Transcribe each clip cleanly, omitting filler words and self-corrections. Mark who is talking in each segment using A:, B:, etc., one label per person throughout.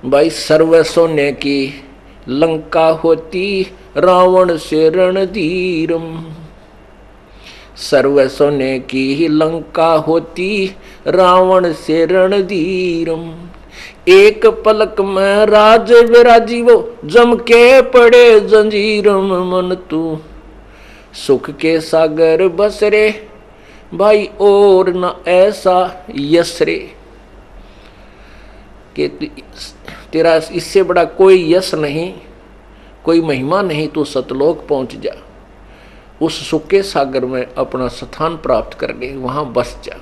A: भाई सर्व सोने की लंका होती रावण से रणधीरम। सर्व सोने की ही लंका होती रावण से रणधीरम। एक पलक में राज विराजी वो जम के पड़े जंजीरम। मन तू सुख के सागर बसरे भाई और न ऐसा यश रे। कि तेरा इससे बड़ा कोई यश नहीं, कोई महिमा नहीं, तू सतलोक पहुंच जा, उस सुख के सागर में अपना स्थान प्राप्त कर ले, वहां बस जा।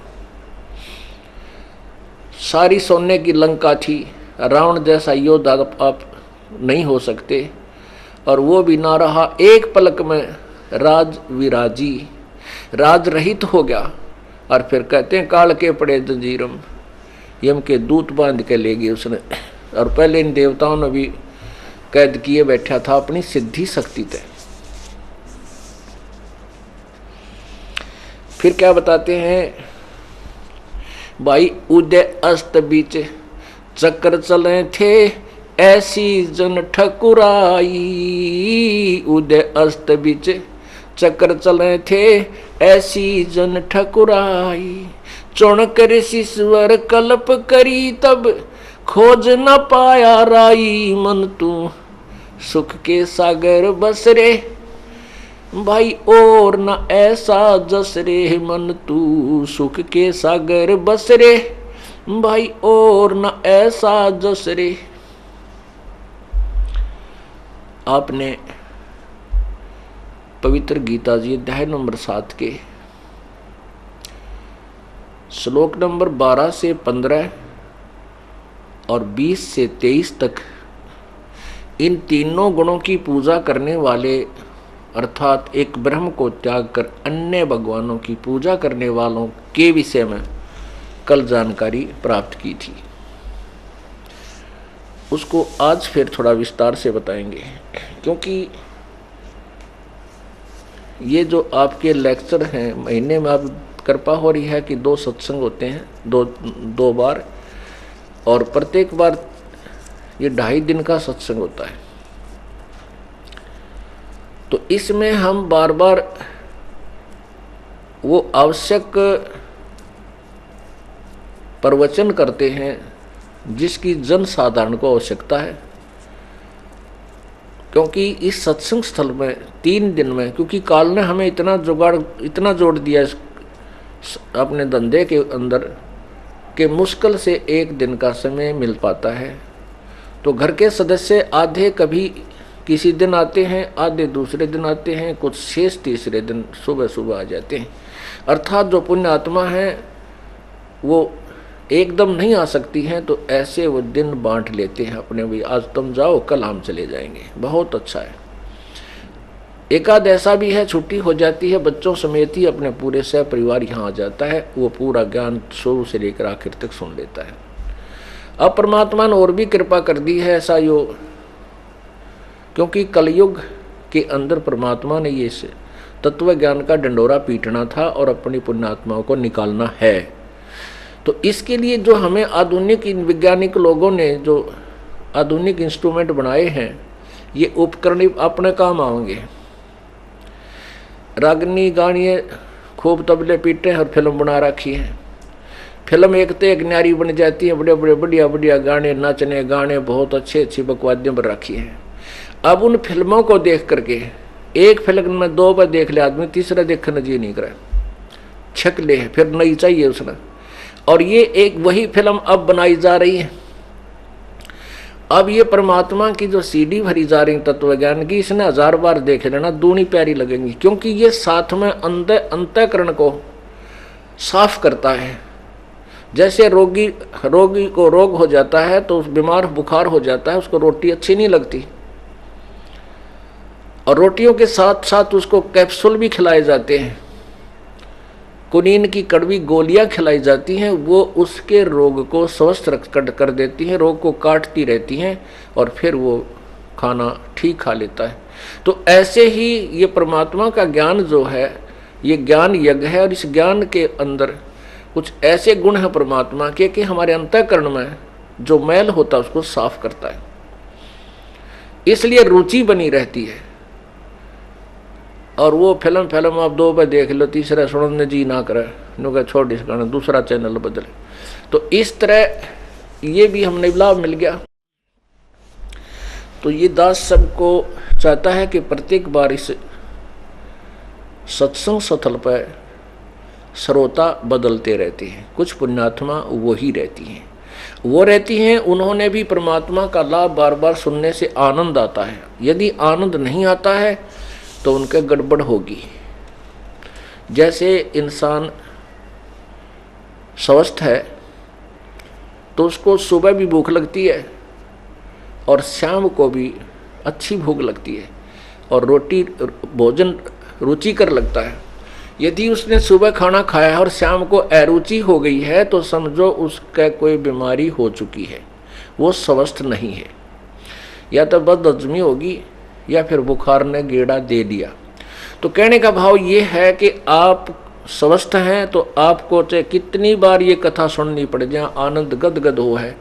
A: सारी सोने की लंका थी, रावण जैसा योद्धा आप नहीं हो सकते, और वो भी ना रहा। एक पलक में राज विराजी, राज रहित हो गया। और फिर कहते हैं काल के पड़े जंजीरम, यम के दूत बांध के ले गए उसने। और पहले इन देवताओं ने भी कैद किए बैठा था अपनी सिद्धि शक्ति तय। फिर क्या बताते हैं भाई, उदय अस्त बीच चक्र चले थे ऐसी जन ठकुराई। उदय अस्त बीच चक्र चले थे ऐसी जन ठकुराई। चुन कर शिश्वर कल्प करी तब खोज न पाया राई। मन तू सुख के सागर बसरे भाई और न ऐसा जस रे। मन तू सुख के सागर बसरे भाई और न ऐसा जस रे। आपने पवित्र गीता जी अध्याय नंबर 7 के श्लोक नंबर 12 से 15 और 20 से 23 तक इन तीनों गुणों की पूजा करने वाले, अर्थात एक ब्रह्म को त्याग कर अन्य भगवानों की पूजा करने वालों के विषय में कल जानकारी प्राप्त की थी। उसको आज फिर थोड़ा विस्तार से बताएंगे, क्योंकि ये जो आपके लेक्चर हैं, महीने में आप कृपा हो रही है कि 2 सत्संग होते हैं, दो बार, और प्रत्येक बार ये 2.5 दिन का सत्संग होता है। तो इसमें हम बार बार वो आवश्यक प्रवचन करते हैं जिसकी जन साधारण को आवश्यकता है। क्योंकि इस सत्संग स्थल में 3 दिन में, क्योंकि काल ने हमें इतना जोड़ दिया अपने धंधे के अंदर कि मुश्किल से 1 दिन का समय मिल पाता है। तो घर के सदस्य आधे कभी किसी दिन आते हैं, आधे दूसरे दिन आते हैं, कुछ शेष तीसरे दिन सुबह सुबह आ जाते हैं। अर्थात जो पुण्य आत्मा है वो एकदम नहीं आ सकती हैं, तो ऐसे वो दिन बांट लेते हैं अपने, भी आज तुम जाओ कल हम चले जाएंगे। बहुत अच्छा है। एकाध ऐसा भी है छुट्टी हो जाती है, बच्चों समेत ही अपने पूरे सह परिवार यहाँ आ जाता है, वो पूरा ज्ञान शुरू से लेकर आखिर तक सुन लेता है। अब परमात्मा ने और भी कृपा कर दी है ऐसा यो, क्योंकि कलयुग के अंदर परमात्मा ने ये तत्व ज्ञान का डंडोरा पीटना था और अपनी पुण्यात्माओं को निकालना है। तो इसके लिए जो हमें आधुनिक वैज्ञानिक लोगों ने जो आधुनिक इंस्ट्रूमेंट बनाए हैं, ये उपकरण अपने काम आएंगे। रागनी गानिए खूब तबले पीटे और फिल्म बना रखी है। फिल्म एक तो एक न्यारी बन जाती है, बड़े बड़े बढ़िया बढ़िया गाने, नाचने गाने, बहुत अच्छी बकवादियाँ बन रखी हैं। अब उन फिल्मों को देख करके एक फिल्म में 2 बार देख ले आदमी, तीसरा देखने जी नहीं करे, छक ले, फिर नई चाहिए उसने। और ये एक वही फिल्म अब बनाई जा रही है। अब ये परमात्मा की जो सीडी भरी जा रही तत्व ज्ञान की, इसने 1000 बार देख लेना, दूनी प्यारी लगेंगी, क्योंकि ये साथ में अंतःकरण को साफ करता है। जैसे रोगी को रोग हो जाता है तो बीमार बुखार हो जाता है, उसको रोटी अच्छी नहीं लगती, और रोटियों के साथ साथ उसको कैप्सूल भी खिलाए जाते हैं, कुनीन की कड़वी गोलियां खिलाई जाती हैं, वो उसके रोग को स्वस्थ कर देती हैं, रोग को काटती रहती हैं, और फिर वो खाना ठीक खा लेता है। तो ऐसे ही ये परमात्मा का ज्ञान जो है, ये ज्ञान यज्ञ है, और इस ज्ञान के अंदर कुछ ऐसे गुण हैं परमात्मा के कि हमारे अंतःकरण में जो मैल होता है उसको साफ करता है, इसलिए रुचि बनी रहती है। और वो फिल्म आप 2 बार देख लो, तीसरा सुनने जी ना करे, नुका छोड़ इस गाना, दूसरा चैनल बदले। तो इस तरह ये भी हमने लाभ मिल गया। तो ये दास सबको चाहता है कि प्रत्येक बार इस सत्संग स्थल पर श्रोता बदलते रहते हैं। कुछ पुण्यात्मा वही रहती हैं, वो रहती हैं, उन्होंने भी परमात्मा का लाभ बार बार सुनने से आनंद आता है। यदि आनंद नहीं आता है तो उनके गड़बड़ होगी। जैसे इंसान स्वस्थ है तो उसको सुबह भी भूख लगती है और शाम को भी अच्छी भूख लगती है, और रोटी भोजन रुचिकर लगता है। यदि उसने सुबह खाना खाया है और शाम को अरुचि हो गई है तो समझो उसका कोई बीमारी हो चुकी है, वो स्वस्थ नहीं है। या तो बदहजमी होगी या फिर बुखार ने गेड़ा दे दिया। तो कहने का भाव ये है कि आप स्वस्थ हैं तो आपको चाहे कितनी बार ये कथा सुननी पड़े, जहाँ आनंद गदगद हो है,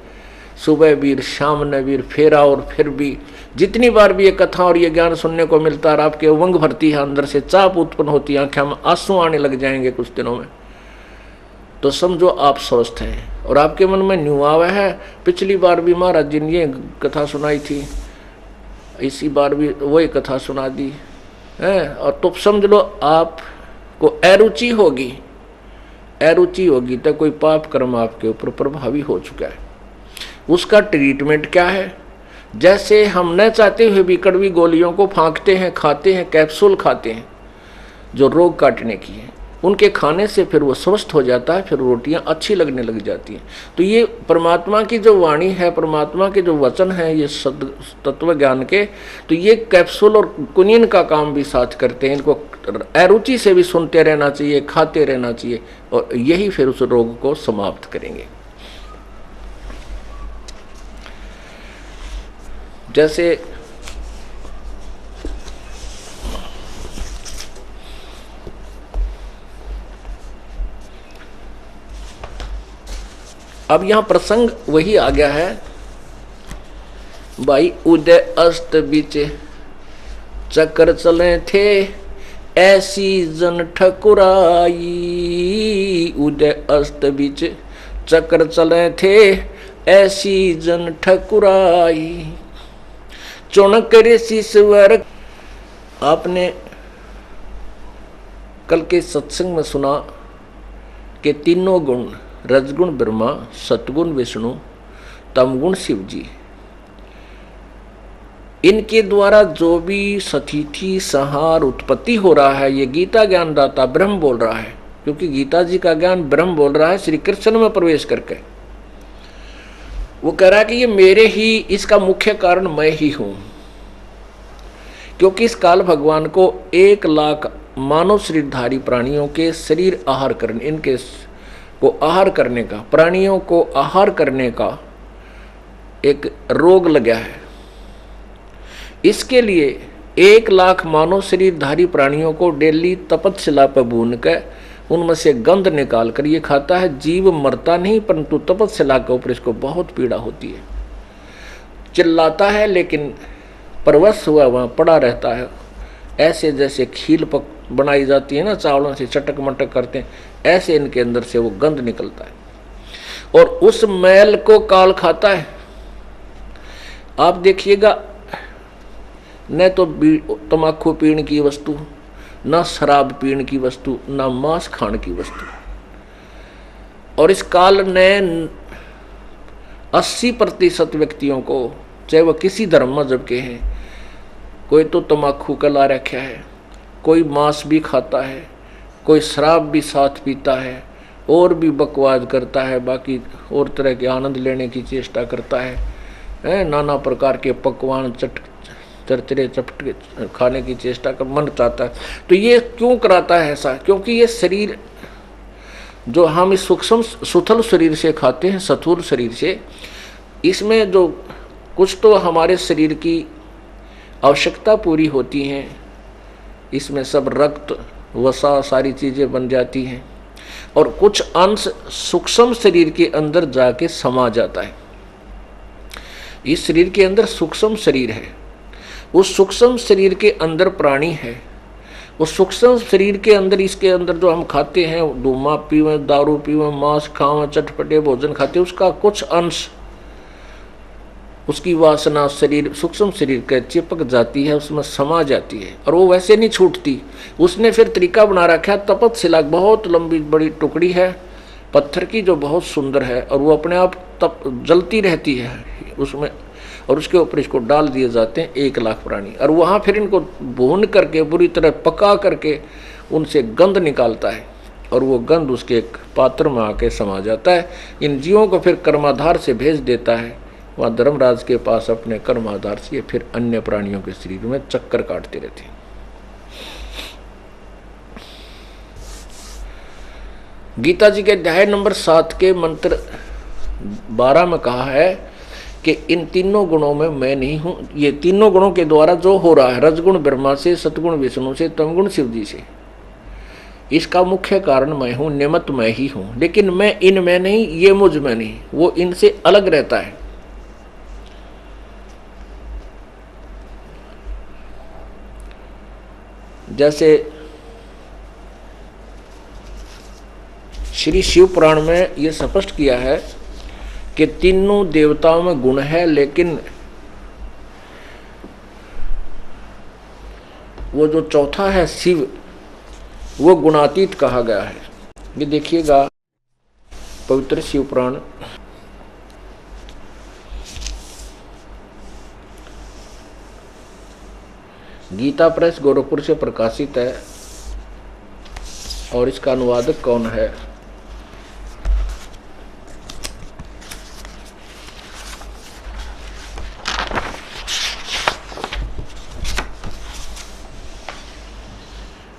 A: सुबह भी शाम ने भी फेरा, और फिर भी जितनी बार भी ये कथा और ये ज्ञान सुनने को मिलता है, आपके उमंग भरती है, अंदर से चाप उत्पन्न होती है, आंखें में आंसू आने लग जाएंगे कुछ दिनों में, तो समझो आप स्वस्थ हैं। और आपके मन में न्यू आवा है, पिछली बार भी महाराज जी ने ये कथा सुनाई थी, इसी बार भी वही कथा सुना दी है, और तो समझ लो आपको अरुचि होगी, अरुचि होगी तो कोई पाप कर्म आपके ऊपर प्रभावी हो चुका है। उसका ट्रीटमेंट क्या है? जैसे हम न चाहते हुए भी कड़वी गोलियों को फांकते हैं, खाते हैं, कैप्सूल खाते हैं जो रोग काटने की है, उनके खाने से फिर वो स्वस्थ हो जाता है, फिर रोटियां अच्छी लगने लग जाती हैं। तो ये परमात्मा की जो वाणी है, परमात्मा के जो वचन है, ये तत्व ज्ञान के, तो ये कैप्सूल और कुनीन का काम भी साथ करते हैं। इनको अरुचि से भी सुनते रहना चाहिए, खाते रहना चाहिए, और यही फिर उस रोग को समाप्त करेंगे। जैसे अब यहां प्रसंग वही आ गया है भाई, उदय अस्त बीच चक्कर चले थे ऐसी जन ठकुराई, उदय अस्त बीच चक्कर चले थे ऐसी जन ठकुराई, चौणक ऋषिश्वर। आपने कल के सत्संग में सुना कि तीनों गुण, रजगुण ब्रह्मा, सतगुण विष्णु, तमगुण शिव जी, इनके द्वारा जो भी सतिथि संहार उत्पत्ति हो रहा है, ये गीता ज्ञानदाता ब्रह्म बोल रहा है, क्योंकि गीता जी का ज्ञान ब्रह्म बोल रहा है श्री कृष्ण में प्रवेश करके। वो कह रहा है कि ये मेरे ही, इसका मुख्य कारण मैं ही हूं, क्योंकि इस काल भगवान को 1 लाख मानव शरीरधारी प्राणियों के शरीर आहार करने, इनके को आहार करने का, प्राणियों को आहार करने का एक रोग लगा है। इसके लिए 1 लाख मानव शरीरधारी प्राणियों को डेली तपस्या पर भून कर उनमें से गंध निकाल कर ये खाता है। जीव मरता नहीं, परंतु तपस्या के ऊपर इसको बहुत पीड़ा होती है, चिल्लाता है लेकिन परवश हुआ वहाँ पड़ा रहता है। ऐसे जैसे खील बनाई जाती है ना, चावलों से चटक मटक करते हैं, ऐसे इनके अंदर से वो गंध निकलता है और उस मैल को काल खाता है। आप देखिएगा, न तो तम्बाकू पीने की वस्तु, न शराब पीने की वस्तु, न मांस खाने की वस्तु, और इस काल ने 80% व्यक्तियों को, चाहे वह किसी धर्म मजहब के हैं, कोई तो तम्बाकू का ला रखा है, कोई मांस भी खाता है, कोई शराब भी साथ पीता है, और भी बकवाद करता है, बाकी और तरह के आनंद लेने की चेष्टा करता है, नाना प्रकार के पकवान चरचरे चपटे खाने की चेष्टा कर मन चाहता है। तो ये क्यों कराता है ऐसा? क्योंकि ये शरीर जो हम इस सूक्ष्म सुथल शरीर से खाते हैं, स्थूल शरीर से, इसमें जो कुछ तो हमारे शरीर की आवश्यकता पूरी होती हैं, इसमें सब रक्त वसा सारी चीज़ें बन जाती हैं, और कुछ अंश सूक्ष्म शरीर के अंदर जाके समा जाता है। इस शरीर के अंदर सूक्ष्म शरीर है, उस सूक्ष्म शरीर के अंदर प्राणी है, उस सूक्ष्म शरीर के अंदर, इसके अंदर जो हम खाते हैं, धूमा पीवे, दारू पीवे, मांस खावे, चटपटे भोजन खाते, उसका कुछ अंश, उसकी वासना शरीर, सूक्ष्म शरीर के चिपक जाती है, उसमें समा जाती है और वो वैसे नहीं छूटती। उसने फिर तरीका बना रखा है, तपत शिला, बहुत लंबी बड़ी टुकड़ी है पत्थर की जो बहुत सुंदर है, और वो अपने आप तप जलती रहती है उसमें, और उसके ऊपर इसको डाल दिए जाते हैं 1 लाख प्राणी, और वहाँ फिर इनको भून करके बुरी तरह पका करके उनसे गंध निकालता है, और वो गंध उसके एक पात्र में आके समा जाता है। इन जीवों को फिर कर्माधार से भेज देता है वहाँ धर्मराज के पास, अपने कर्माधार से फिर अन्य प्राणियों के शरीर में चक्कर काटते रहते हैं। गीता जी के अध्याय नंबर 7 के मंत्र 12 में कहा है कि इन तीनों गुणों में मैं नहीं हूं। ये तीनों गुणों के द्वारा जो हो रहा है, रजगुण ब्रह्मा से, सतगुण विष्णु से, तमगुण शिव जी से, इसका मुख्य कारण मैं हूं, निमित्त मैं ही हूं। लेकिन मैं इनमें नहीं, ये मुझ में नहीं, वो इनसे अलग रहता है। जैसे श्री शिव पुराण में ये स्पष्ट किया है कि तीनों देवताओं में गुण है, लेकिन वो जो चौथा है शिव, वो गुणातीत कहा गया है। ये देखिएगा पवित्र शिव पुराण गीता प्रेस गोरखपुर से प्रकाशित है, और इसका अनुवादक कौन है?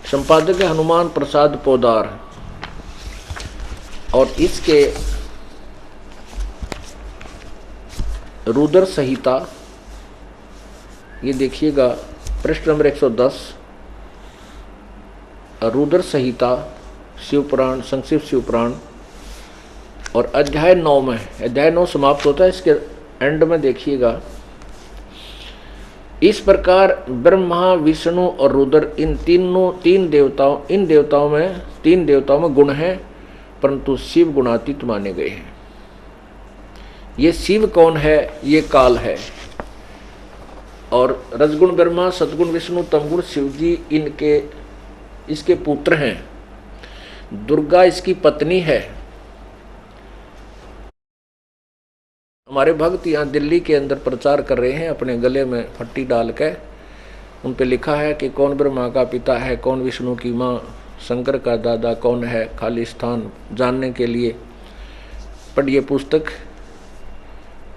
A: संपादक है हनुमान प्रसाद पोदार, और इसके रुद्र संहिता, ये देखिएगा पृष्ठ नंबर 110, रुद्र संहिता शिवपुराण, संक्षिप्त शिवपुराण, और अध्याय 9 में, अध्याय 9 समाप्त होता है, इसके एंड में देखिएगा, इस प्रकार ब्रह्मा, विष्णु और रुद्र, इन तीन देवताओं में गुण हैं, परंतु शिव गुणातीत माने गए हैं। ये शिव कौन है? ये काल है, और रजगुण ब्रह्मा, सतगुण विष्णु, तमगुण शिव जी इसके पुत्र हैं। दुर्गा इसकी पत्नी है। हमारे भक्त यहाँ दिल्ली के अंदर प्रचार कर रहे हैं, अपने गले में फट्टी डाल के, उन पे लिखा है कि कौन ब्रह्मा का पिता है, कौन विष्णु की माँ, शंकर का दादा कौन है, खाली स्थान जानने के लिए पढ़िए पुस्तक,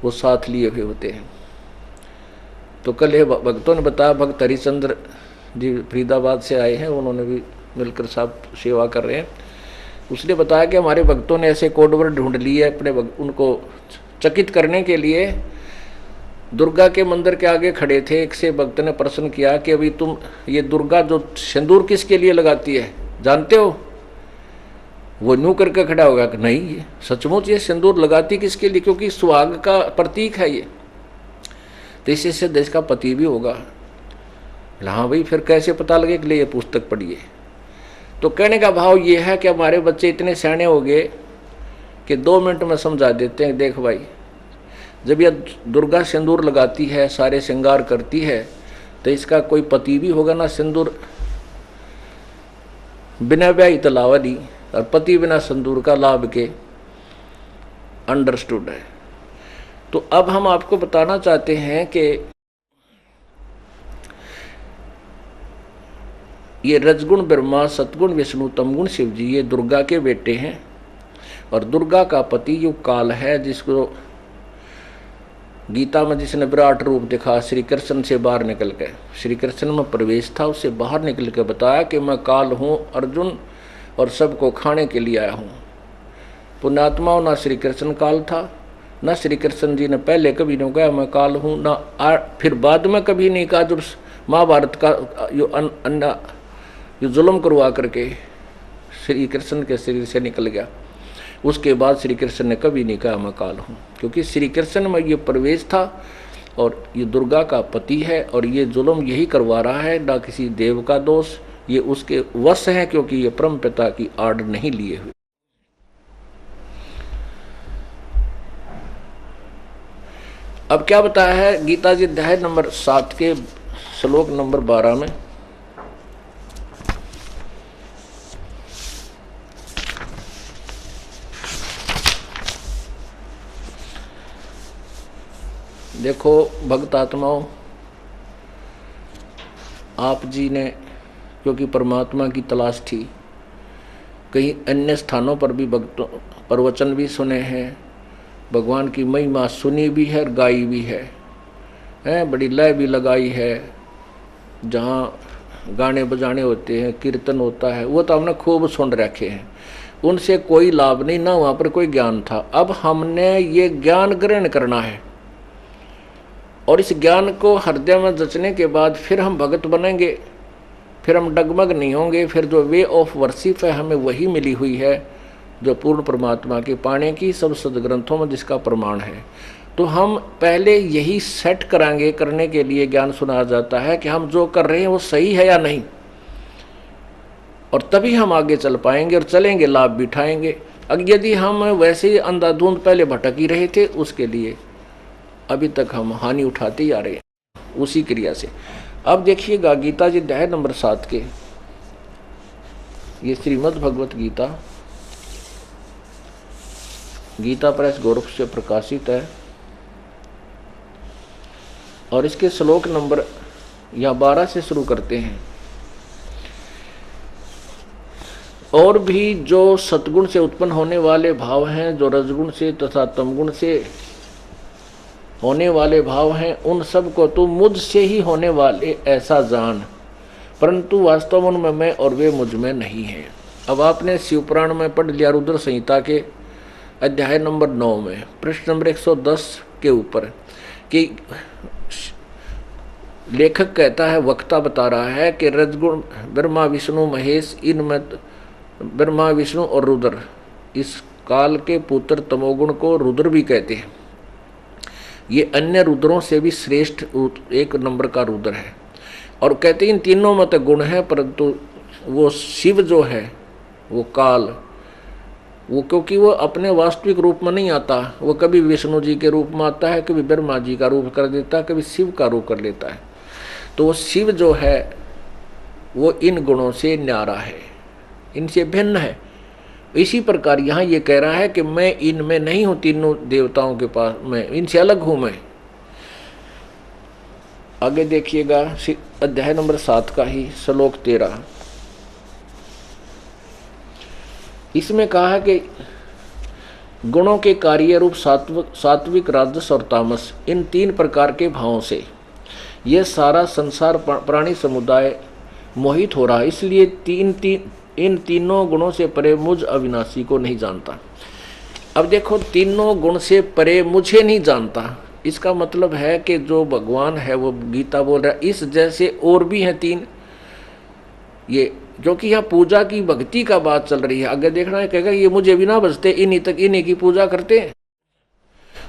A: वो साथ लिए हुए होते हैं। तो कल ये भक्तों ने बताया, भक्त हरिचंद्र जी फरीदाबाद से आए हैं, उन्होंने भी मिलकर साहब सेवा कर रहे हैं। उसने बताया कि हमारे भक्तों ने ऐसे कोड वर्ड ढूंढ लिए अपने उनको चकित करने के लिए। दुर्गा के मंदिर के आगे खड़े थे, एक से भक्त ने प्रश्न किया कि अभी तुम ये दुर्गा जो सिंदूर किसके लिए लगाती है जानते हो? वो न्यू करके खड़ा होगा कि नहीं, ये सचमुच ये सिंदूर लगाती किसके लिए? क्योंकि सुहाग का प्रतीक है ये, तो इसी से देश का पति भी होगा। हाँ भाई, फिर कैसे पता लगे कि ये पुस्तक पढ़िए। तो कहने का भाव ये है कि हमारे बच्चे इतने सियाने हो गए कि 2 मिनट में समझा देते हैं, देख भाई, जब यह दुर्गा सिंदूर लगाती है, सारे श्रृंगार करती है, तो इसका कोई पति भी होगा ना। सिंदूर बिना ब्याह तलावा दी, और पति बिना सिंदूर का लाभ के अंडरस्टूड है। तो अब हम आपको बताना चाहते हैं कि ये रजगुण ब्रह्मा, सतगुण विष्णु, तमगुण शिव जी, ये दुर्गा के बेटे हैं, और दुर्गा का पति जो काल है, जिसको गीता में जिसने विराट रूप दिखा, श्री कृष्ण से बाहर निकल के, श्री कृष्ण में प्रवेश था, उससे बाहर निकल के बताया कि मैं काल हूँ अर्जुन, और सबको खाने के लिए आया हूँ। पुण्यात्माओं, ना श्री कृष्ण काल था, ना श्री कृष्ण जी ने पहले कभी नहीं कहा मैं काल हूँ, ना फिर बाद में कभी नहीं कहा। जब महाभारत का जो जुल्म करवा करके श्री कृष्ण के शरीर से निकल गया, उसके बाद श्री कृष्ण ने कभी नहीं कहा मैं काल हूँ, क्योंकि श्री कृष्ण में ये प्रवेश था और ये दुर्गा का पति है और ये जुल्म यही करवा रहा है, ना किसी देव का दोष, ये उसके वश है क्योंकि ये परम पिता की आड़ नहीं लिए हुए। अब क्या बताया है गीता जी अध्याय नंबर 7 के श्लोक नंबर 12 में, देखो भक्त आत्माओं, आप जी ने क्योंकि परमात्मा की तलाश थी, कई अन्य स्थानों पर भी भक्तों प्रवचन भी सुने हैं, भगवान की महिमा सुनी भी है और गाई भी है, बड़ी लय भी लगाई है, जहाँ गाने बजाने होते हैं, कीर्तन होता है, वो तो हमने खूब सुन रखे हैं, उनसे कोई लाभ नहीं, ना वहाँ पर कोई ज्ञान था। अब हमने ये ज्ञान ग्रहण करना है और इस ज्ञान को हृदय में जचने के बाद फिर हम भगत बनेंगे, फिर हम डगमग नहीं होंगे, फिर जो वे ऑफ वर्शिप है हमें वही मिली हुई है जो पूर्ण परमात्मा के पाने की सब सदग्रंथों में जिसका प्रमाण है। तो हम पहले यही सेट कराएंगे, करने के लिए ज्ञान सुनाया जाता है कि हम जो कर रहे हैं वो सही है या नहीं, और तभी हम आगे चल पाएंगे और चलेंगे, लाभ भी उठाएंगे। अब यदि हम वैसे ही अंधाधुंध पहले भटक ही रहे थे, उसके लिए अभी तक हम हानि उठाते ही आ रहे हैं उसी क्रिया से। अब देखिएगा गीता जी अध्याय नंबर 7 के, ये श्रीमद् भगवत गीता, गीता प्रेस गोरख से प्रकाशित है और इसके श्लोक नंबर या 12 से शुरू करते हैं। और भी जो सतगुण से उत्पन्न होने वाले भाव हैं, जो रजगुण से तथा तमगुण से होने वाले भाव हैं, उन सब को तू मुझसे ही होने वाले ऐसा जान, परंतु वास्तव में उनमें मैं और वे मुझ में नहीं हैं। अब आपने शिवपुराण में पढ़ लिया रुद्र संहिता के अध्याय नंबर 9 में प्रश्न नंबर 110 के ऊपर कि लेखक कहता है, वक्ता बता रहा है कि रजगुण ब्रह्मा विष्णु महेश, इनमें ब्रह्मा विष्णु और रुद्र, इस काल के पुत्र तमोगुण को रुद्र भी कहते हैं। ये अन्य रुद्रों से भी श्रेष्ठ एक नंबर का रुद्र है और कहते हैं इन तीनों में तो गुण है, परंतु वो शिव जो है वो काल, वो क्योंकि वो अपने वास्तविक रूप में नहीं आता, वो कभी विष्णु जी के रूप में आता है, कभी ब्रह्मा जी का रूप कर देता है, कभी शिव का रूप कर लेता है। तो वो शिव जो है वो इन गुणों से न्यारा है, इनसे भिन्न है। इसी प्रकार यहाँ ये कह रहा है कि मैं इनमें नहीं हूँ, तीनों देवताओं के पास मैं इनसे अलग हूँ मैं। आगे देखिएगा अध्याय नंबर 7 का ही श्लोक 13, इसमें कहा है कि गुणों के कार्य रूप सात्विक राजस और तामस, इन 3 प्रकार के भावों से यह सारा संसार प्राणी समुदाय मोहित हो रहा है, इसलिए इन तीनों गुणों से परे मुझ अविनाशी को नहीं जानता। अब देखो, तीनों गुण से परे मुझे नहीं जानता, इसका मतलब है कि जो भगवान है वो गीता बोल रहा है इस जैसे और भी हैं 3, ये क्योंकि यहाँ पूजा की भक्ति का बात चल रही है। आगे देखना है, कहेगा ये मुझे भी ना बचते, इन्हीं तक इन्हीं की पूजा करते हैं।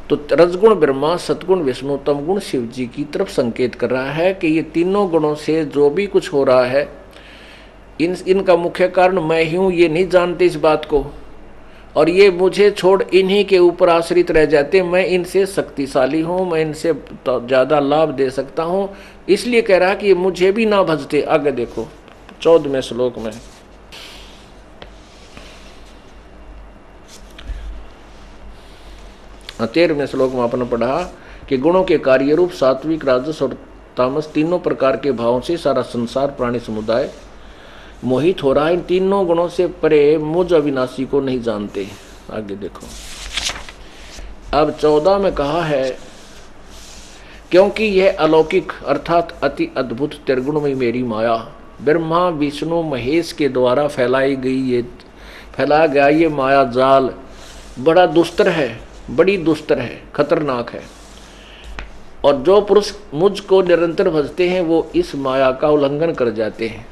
A: तो रजगुण ब्रह्मा, सतगुण विष्णु, तमगुण शिव जी की तरफ संकेत कर रहा है कि ये तीनों गुणों से जो भी कुछ हो रहा है इनका मुख्य कारण मैं ही हूँ, ये नहीं जानते इस बात को, और ये मुझे छोड़ इन्हीं के ऊपर आश्रित रह जाते। मैं इनसे शक्तिशाली हूँ, मैं इनसे ज़्यादा लाभ दे सकता हूँ, इसलिए कह रहा कि ये मुझे भी ना भजते। आगे देखो 14वें श्लोक में, हाँ 13वें श्लोक में आपने पढ़ा कि गुणों के कार्य रूप सात्विक राजस और तामस, तीनों प्रकार के भावों से सारा संसार प्राणी समुदाय मोहित हो रहा है, इन तीनों गुणों से परे मुझ अविनाशी को नहीं जानते। आगे देखो, अब 14 में कहा है, क्योंकि यह अलौकिक अर्थात अति अद्भुत त्रिगुणमयी मेरी माया ब्रह्मा विष्णु महेश के द्वारा फैलाया गया ये माया जाल बड़ा दुस्तर है, बड़ी दुस्तर है, खतरनाक है, और जो पुरुष मुझको निरंतर भजते हैं वो इस माया का उल्लंघन कर जाते हैं।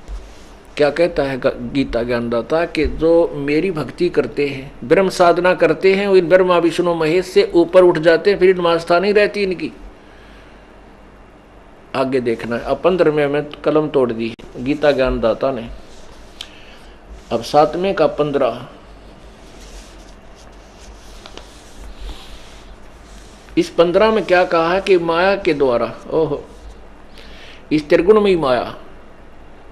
A: क्या कहता है गीता ज्ञानदाता कि जो मेरी भक्ति करते हैं, ब्रह्म साधना करते हैं, वो इन ब्रह्मा विष्णु महेश से ऊपर उठ जाते हैं, फिर इनमें आस्था नहीं रहती इनकी। आगे देखना है। अब 15वें में कलम तोड़ दी गीता ज्ञानदाता ने। अब 7वें का 15, इस 15 में क्या कहा है कि माया के द्वारा, ओहो, इस त्रिगुणमयी माया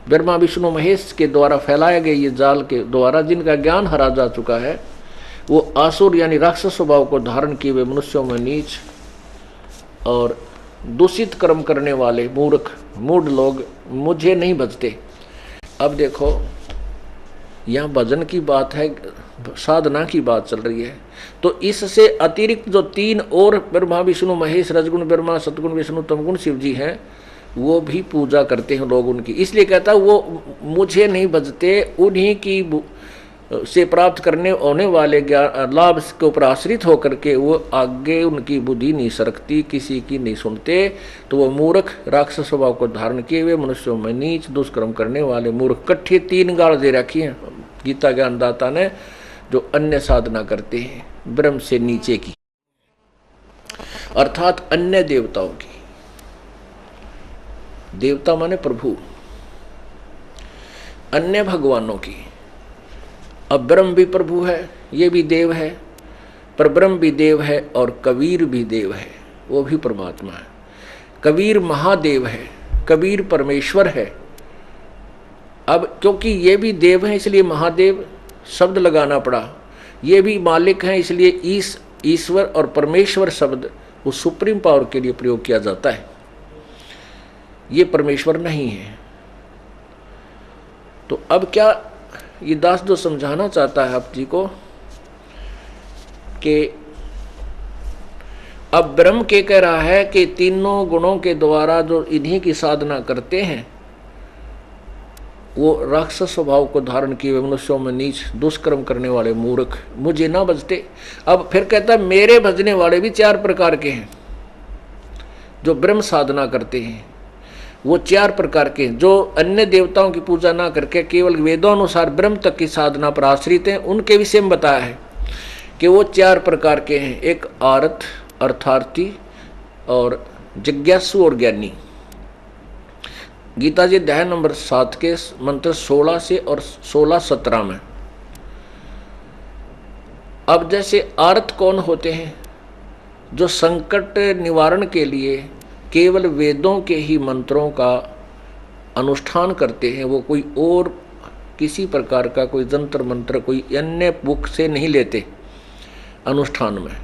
A: ब्रह्मा विष्णु महेश के द्वारा फैलाए गए ये जाल के द्वारा जिनका ज्ञान हरा जा चुका है, वो आसुर यानी राक्षस स्वभाव को धारण किए हुए मनुष्यों में नीच और दूषित कर्म करने वाले मूर्ख मूढ़ लोग मुझे नहीं भजते। अब देखो यहाँ भजन की बात है, साधना की बात चल रही है। तो इससे अतिरिक्त जो 3 और ब्रह्मा विष्णु महेश रजगुण ब्रह्मा सतगुण विष्णु तमगुण शिव जी हैं, वो भी पूजा करते हैं लोग उनकी। इसलिए कहता वो मुझे नहीं भजते, उन्हीं की से प्राप्त करने होने वाले ज्ञान लाभ के ऊपर आश्रित होकर के वो आगे उनकी बुद्धि नहीं सरकती, किसी की नहीं सुनते। तो वो मूर्ख राक्षस स्वभाव को धारण किए हुए मनुष्यों में नीच दुष्कर्म करने वाले मूर्ख, इकट्ठे 3 गाल दे रखी हैं गीता ज्ञानदाता ने, जो अन्य साधना करते हैं ब्रह्म से नीचे की, अर्थात अन्य देवताओं की। देवता माने प्रभु, अन्य भगवानों की। अब ब्रह्म भी प्रभु है, ये भी देव है, पर ब्रह्म भी देव है और कबीर भी देव है, वो भी परमात्मा है। कबीर महादेव है, कबीर परमेश्वर है। अब क्योंकि ये भी देव है इसलिए महादेव शब्द लगाना पड़ा, ये भी मालिक हैं इसलिए ईश्वर और परमेश्वर शब्द उस सुप्रीम पावर के लिए प्रयोग किया जाता है। ये परमेश्वर नहीं है। तो अब क्या ये दास जो समझाना चाहता है आप जी को कि अब ब्रह्म के कह रहा है कि तीनों गुणों के द्वारा जो इन्हीं की साधना करते हैं वो राक्षस स्वभाव को धारण किए हुए मनुष्यों में नीच दुष्कर्म करने वाले मूर्ख मुझे ना भजते। अब फिर कहता है मेरे भजने वाले भी 4 प्रकार के हैं, जो ब्रह्म साधना करते हैं वो 4 प्रकार के, जो अन्य देवताओं की पूजा ना करके केवल वेदोनुसार ब्रह्म तक की साधना पर आश्रित हैं, उनके विषय में बताया है कि वो 4 प्रकार के हैं। एक आरत अर्थार्थी और जिज्ञासु और ज्ञानी। गीता जी अध्याय नंबर 7 के मंत्र 16 से और 16-17 में। अब जैसे आरत कौन होते हैं, जो संकट निवारण के लिए केवल वेदों के ही मंत्रों का अनुष्ठान करते हैं, वो कोई और किसी प्रकार का कोई जंतर मंत्र कोई अन्य बुक से नहीं लेते अनुष्ठान में।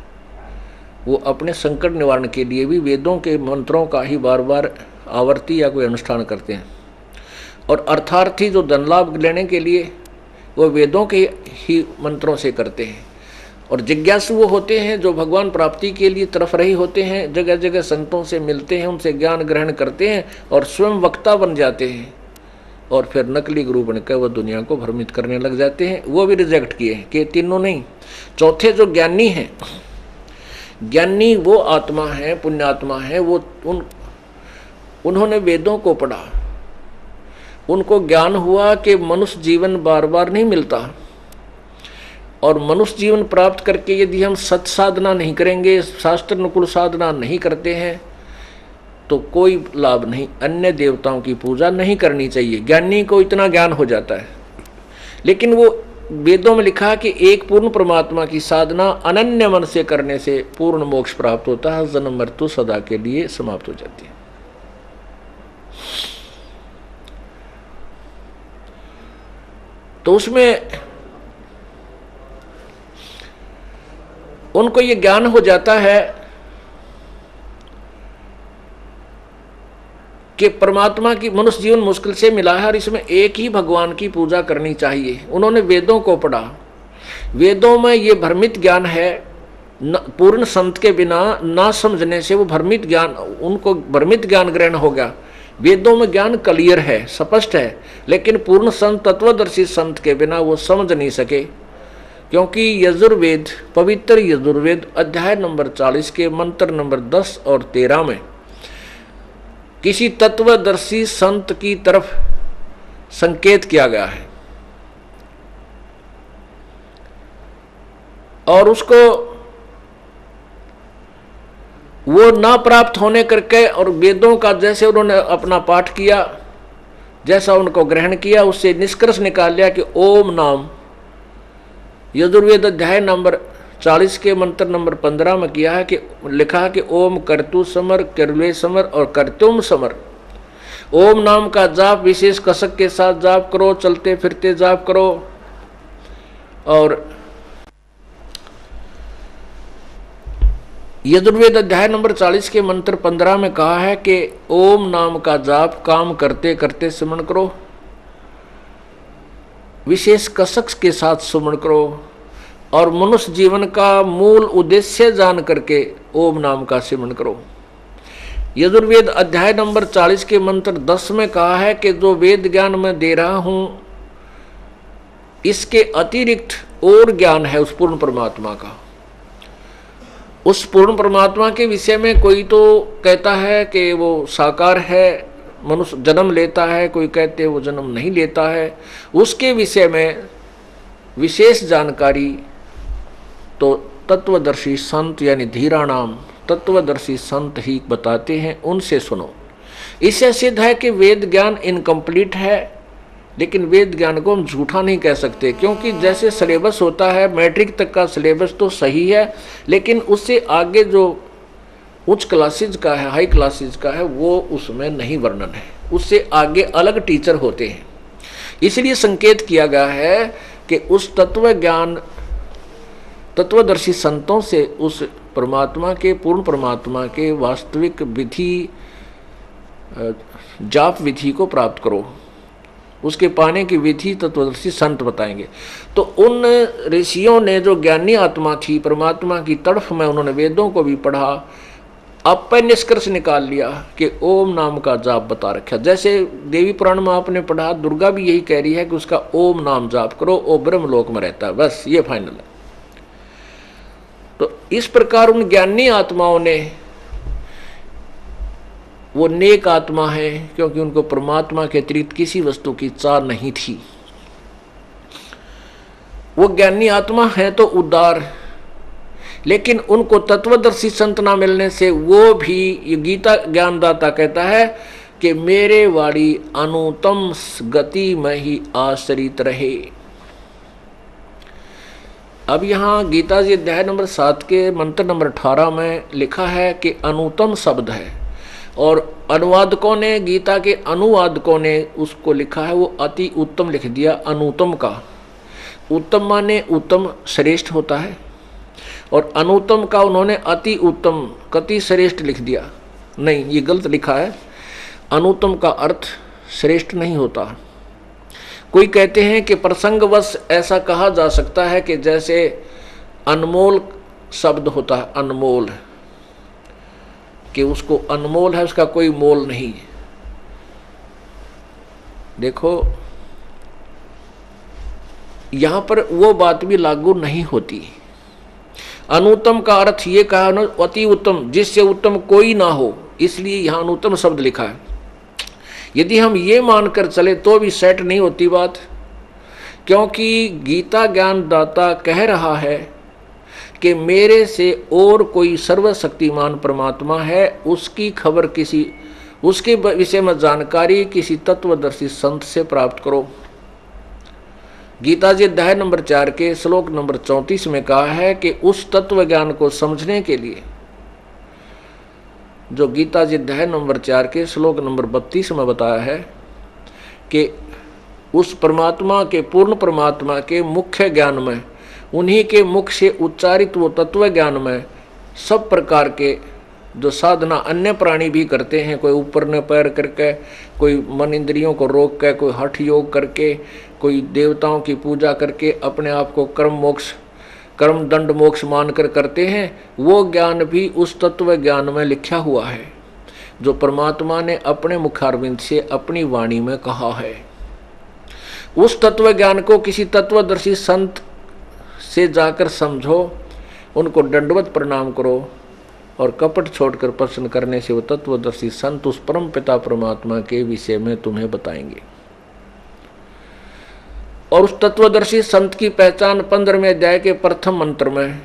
A: वो अपने संकट निवारण के लिए भी वेदों के मंत्रों का ही बार बार आवर्ती या कोई अनुष्ठान करते हैं। और अर्थार्थी जो धन लाभ लेने के लिए वो वेदों के ही मंत्रों से करते हैं। और जिज्ञासु वो होते हैं जो भगवान प्राप्ति के लिए तरफ रही होते हैं, जगह जगह संतों से मिलते हैं, उनसे ज्ञान ग्रहण करते हैं और स्वयं वक्ता बन जाते हैं और फिर नकली गुरु बनकर वो दुनिया को भ्रमित करने लग जाते हैं। वो भी रिजेक्ट किए हैं कि तीनों नहीं। चौथे जो ज्ञानी हैं, ज्ञानी वो आत्मा है, पुण्यात्मा है, वो उन्होंने वेदों को पढ़ा, उनको ज्ञान हुआ कि मनुष्य जीवन बार बार नहीं मिलता और मनुष्य जीवन प्राप्त करके यदि हम सत साधना नहीं करेंगे, शास्त्र अनुकूल साधना नहीं करते हैं तो कोई लाभ नहीं। अन्य देवताओं की पूजा नहीं करनी चाहिए। ज्ञानी को इतना ज्ञान हो जाता है, लेकिन वो वेदों में लिखा कि एक पूर्ण परमात्मा की साधना अनन्य मन से करने से पूर्ण मोक्ष प्राप्त होता है, जन्म मृत्यु सदा के लिए समाप्त हो जाती है। तो उसमें उनको ये ज्ञान हो जाता है कि परमात्मा की मनुष्य जीवन मुश्किल से मिला है और इसमें एक ही भगवान की पूजा करनी चाहिए। उन्होंने वेदों को पढ़ा, वेदों में ये भ्रमित ज्ञान है, पूर्ण संत के बिना ना समझने से वो भ्रमित ज्ञान, उनको भ्रमित ज्ञान ग्रहण हो गया। वेदों में ज्ञान क्लियर है, स्पष्ट है, लेकिन पूर्ण संत तत्वदर्शी संत के बिना वो समझ नहीं सके। क्योंकि यजुर्वेद, पवित्र यजुर्वेद अध्याय नंबर 40 के मंत्र नंबर 10 और 13 में किसी तत्वदर्शी संत की तरफ संकेत किया गया है और उसको वो ना प्राप्त होने करके और वेदों का जैसे उन्होंने अपना पाठ किया, जैसा उनको ग्रहण किया, उससे निष्कर्ष निकाल लिया कि ओम नाम, यजुर्वेद अध्याय नंबर 40 के मंत्र नंबर 15 में किया है कि लिखा है कि ओम कर्तु समर, कर्वे समर और कर्तुम समर। ओम नाम का जाप विशेष कसक के साथ जाप करो, चलते फिरते जाप करो। और यजुर्वेद अध्याय नंबर 40 के मंत्र 15 में कहा है कि ओम नाम का जाप काम करते करते सुमन करो, विशेष कसक के साथ सुमन करो, और मनुष्य जीवन का मूल उद्देश्य जान करके ओम नाम का सिमरण करो। यजुर्वेद अध्याय नंबर 40 के मंत्र 10 में कहा है कि जो वेद ज्ञान मैं दे रहा हूं, इसके अतिरिक्त और ज्ञान है उस पूर्ण परमात्मा का। उस पूर्ण परमात्मा के विषय में कोई तो कहता है कि वो साकार है, मनुष्य जन्म लेता है, कोई कहते हैं वो जन्म नहीं लेता है। उसके विषय में विशेष जानकारी तो तत्वदर्शी संत यानी धीराणाम तत्वदर्शी संत ही बताते हैं, उनसे सुनो। इससे सिद्ध है कि वेद ज्ञान इनकम्प्लीट है, लेकिन वेद ज्ञान को हम झूठा नहीं कह सकते, क्योंकि जैसे सिलेबस होता है, मैट्रिक तक का सिलेबस तो सही है, लेकिन उससे आगे जो उच्च क्लासेज का है, हाई क्लासेज का है, वो उसमें नहीं वर्णन है, उससे आगे अलग टीचर होते हैं। इसलिए संकेत किया गया है कि उस तत्व ज्ञान तत्वदर्शी संतों से उस परमात्मा के, पूर्ण परमात्मा के वास्तविक विधि, जाप विधि को प्राप्त करो। उसके पाने की विधि तत्वदर्शी संत बताएंगे। तो उन ऋषियों ने, जो ज्ञानी आत्मा थी, परमात्मा की तड़फ में उन्होंने वेदों को भी पढ़ा, अब पर निष्कर्ष निकाल लिया कि ओम नाम का जाप बता रखा। जैसे देवी पुराण में आपने पढ़ा, दुर्गा भी यही कह रही है कि उसका ओम नाम जाप करो, वो ब्रह्मलोक में रहता है, बस ये फाइनल है। तो इस प्रकार उन ज्ञानी आत्माओं ने, वो नेक आत्मा है क्योंकि उनको परमात्मा के अतिरिक्त किसी वस्तु की चाह नहीं थी। वो ज्ञानी आत्मा है तो उदार, लेकिन उनको तत्वदर्शी संत ना मिलने से वो भी, गीता ज्ञानदाता कहता है कि मेरे वाणी अनुतम गति में ही आश्रित रहे। अब यहाँ गीता जी अध्याय नंबर 7 के मंत्र नंबर 18 में लिखा है कि अनुतम शब्द है, और अनुवादकों ने, गीता के अनुवादकों ने उसको लिखा है, वो अति उत्तम लिख दिया अनुतम का। उत्तम माने उत्तम श्रेष्ठ होता है, और अनुतम का उन्होंने अति उत्तम कति श्रेष्ठ लिख दिया। नहीं, ये गलत लिखा है। अनुतम का अर्थ श्रेष्ठ नहीं होता। कोई कहते हैं कि प्रसंगवश ऐसा कहा जा सकता है कि जैसे अनमोल शब्द होता है, अनमोल, कि उसको अनमोल है, उसका कोई मोल नहीं। देखो यहां पर वो बात भी लागू नहीं होती। अनुत्तम का अर्थ ये कहा ना, अति उत्तम, जिससे उत्तम कोई ना हो, इसलिए यहां अनुत्तम शब्द लिखा है। यदि हम ये मानकर चले तो भी सेट नहीं होती बात, क्योंकि गीता ज्ञानदाता कह रहा है कि मेरे से और कोई सर्वशक्तिमान परमात्मा है, उसकी खबर किसी, उसके विषय में जानकारी किसी तत्वदर्शी संत से प्राप्त करो। गीता जी अध्याय नंबर 4 के श्लोक नंबर 34 में कहा है कि उस तत्व ज्ञान को समझने के लिए, जो गीता जी अध्याय नंबर 4 के श्लोक नंबर 32 में बताया है कि उस परमात्मा के, पूर्ण परमात्मा के मुख्य ज्ञान में, उन्हीं के मुख से उच्चारित वो तत्व ज्ञान में सब प्रकार के जो साधना अन्य प्राणी भी करते हैं, कोई ऊपर न पैर करके, कोई मन इंद्रियों को रोक के, कोई हठ योग करके, कोई देवताओं की पूजा करके अपने आप को कर्म मोक्ष, कर्म दंड मोक्ष मानकर करते हैं, वो ज्ञान भी उस तत्व ज्ञान में लिखा हुआ है जो परमात्मा ने अपने मुखारविंद से अपनी वाणी में कहा है। उस तत्व ज्ञान को किसी तत्वदर्शी संत से जाकर समझो, उनको दंडवत प्रणाम करो, और कपट छोड़कर प्रश्न करने से वो तत्वदर्शी संत उस परम पिता परमात्मा के विषय में तुम्हें बताएंगे। और उस तत्वदर्शी संत की पहचान 15वें अध्याय के प्रथम मंत्र में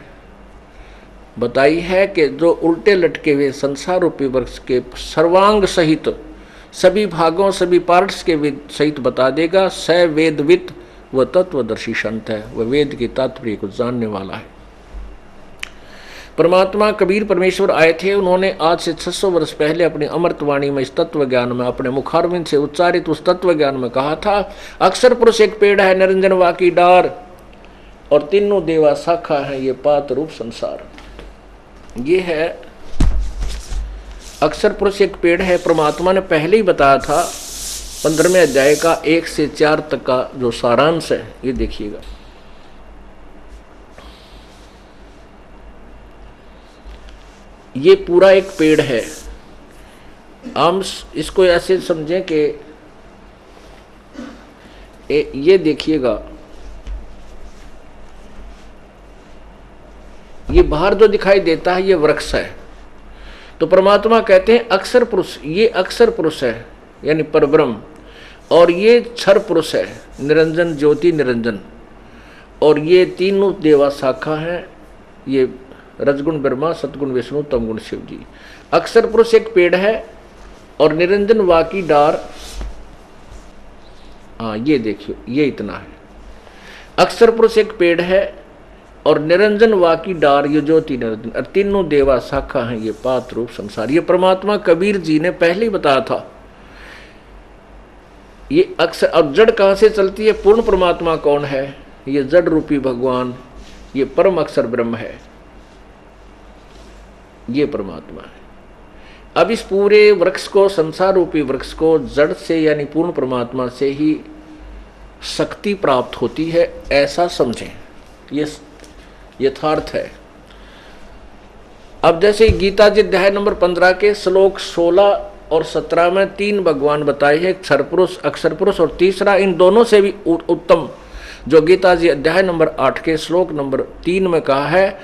A: बताई है कि जो उल्टे लटके हुए संसार रूपी वृक्ष के सर्वांग सहित सभी भागों सभी पार्ट्स के सहित बता देगा। स वेदवित वह तत्वदर्शी संत है, वह वेद के तात्पर्य को जानने वाला है। परमात्मा कबीर परमेश्वर आए थे, उन्होंने आज से 600 वर्ष पहले अपनी अमृतवाणी में इस तत्व ज्ञान में अपने मुखारविंद से उच्चारित उस तत्व ज्ञान में कहा था, अक्षर पुरुष एक पेड़ है, निरंजन वाकी डार और तीनों देवा शाखा है, ये पात रूप संसार। ये है अक्षर पुरुष एक पेड़ है। परमात्मा ने पहले ही बताया था 15वें अध्याय का 1 से 4 तक का जो सारांश है, ये देखिएगा। ये पूरा एक पेड़ है। हम इसको ऐसे समझें कि ये देखिएगा, ये बाहर जो दिखाई देता है ये वृक्ष है। तो परमात्मा कहते हैं अक्षर पुरुष, ये अक्षर पुरुष है यानी परब्रह्म, और ये क्षर पुरुष है निरंजन ज्योति निरंजन, और ये तीनों देवा शाखा हैं, ये रजगुण ब्रह्मा सतगुण विष्णु तमगुण शिव जी। अक्षर पुरुष एक पेड़ है और निरंजन वाकी डार, हाँ ये देखियो ये इतना है। अक्षर पुरुष एक पेड़ है और निरंजन वाकी डार ये ज्योति निरंजन, और तीनों देवा शाखा हैं, ये पात रूप संसार। ये परमात्मा कबीर जी ने पहले ही बताया था। ये अक्षर, अब जड़ कहाँ से चलती है? पूर्ण परमात्मा कौन है? ये जड़ रूपी भगवान, ये परम अक्षर ब्रह्म है, ये परमात्मा है। अब इस पूरे वृक्ष को, संसार रूपी वृक्ष को जड़ से यानी पूर्ण परमात्मा से ही शक्ति प्राप्त होती है, ऐसा समझें, ये यथार्थ है। अब जैसे गीता जी अध्याय नंबर 15 के श्लोक 16 और 17 में 3 भगवान बताए हैं, क्षर पुरुष अक्षर पुरुष और तीसरा, इन दोनों से भी उत्तम जो गीता जी अध्याय नंबर 8 के श्लोक नंबर 3 में कहा है।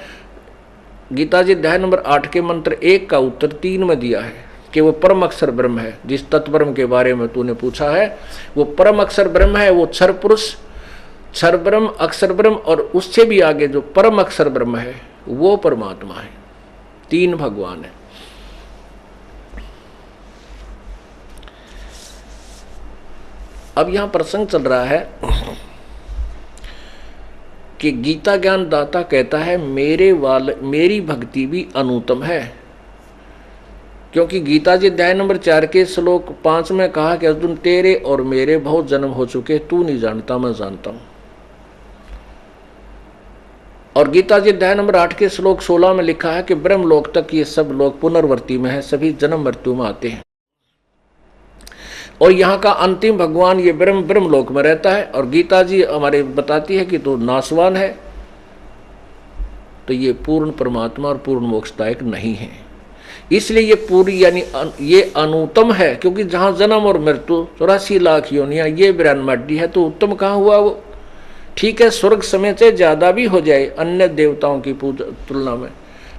A: गीता जी अध्याय नंबर 8 के मंत्र 1 का उत्तर 3 में दिया है कि वो परम अक्षर ब्रह्म है। जिस तत्ब्रह्म के बारे में तूने पूछा है वो परम अक्षर ब्रह्म है, वो क्षर पुरुष क्षर ब्रह्म अक्षर ब्रह्म और उससे भी आगे जो परम अक्षर ब्रह्म है वो परमात्मा है। 3 भगवान है। अब यहां प्रसंग चल रहा है कि गीता ज्ञान दाता कहता है मेरी भक्ति भी अनुत्तम है, क्योंकि गीता जी अध्याय नंबर 4 के श्लोक 5 में कहा कि अर्जुन तेरे और मेरे बहुत जन्म हो चुके, तू नहीं जानता मैं जानता हूं। और गीता जी अध्याय नंबर 8 के श्लोक 16 में लिखा है कि ब्रह्मलोक तक ये सब लोग पुनर्वर्ती में है, सभी जन्म मृत्यु में आते हैं, और यहाँ का अंतिम भगवान ये ब्रह्मलोक में रहता है। और गीता जी हमारे बताती है कि तो नाशवान है, तो ये पूर्ण परमात्मा और पूर्ण मोक्षदायक नहीं है। इसलिए ये पूरी यानी ये अनुत्तम है, क्योंकि जहाँ जन्म और मृत्यु 84 लाख योनियाँ, ये 92 अड्डी है, तो उत्तम कहाँ हुआ वो? ठीक है स्वर्ग समय से ज़्यादा भी हो जाए अन्य देवताओं की तुलना में,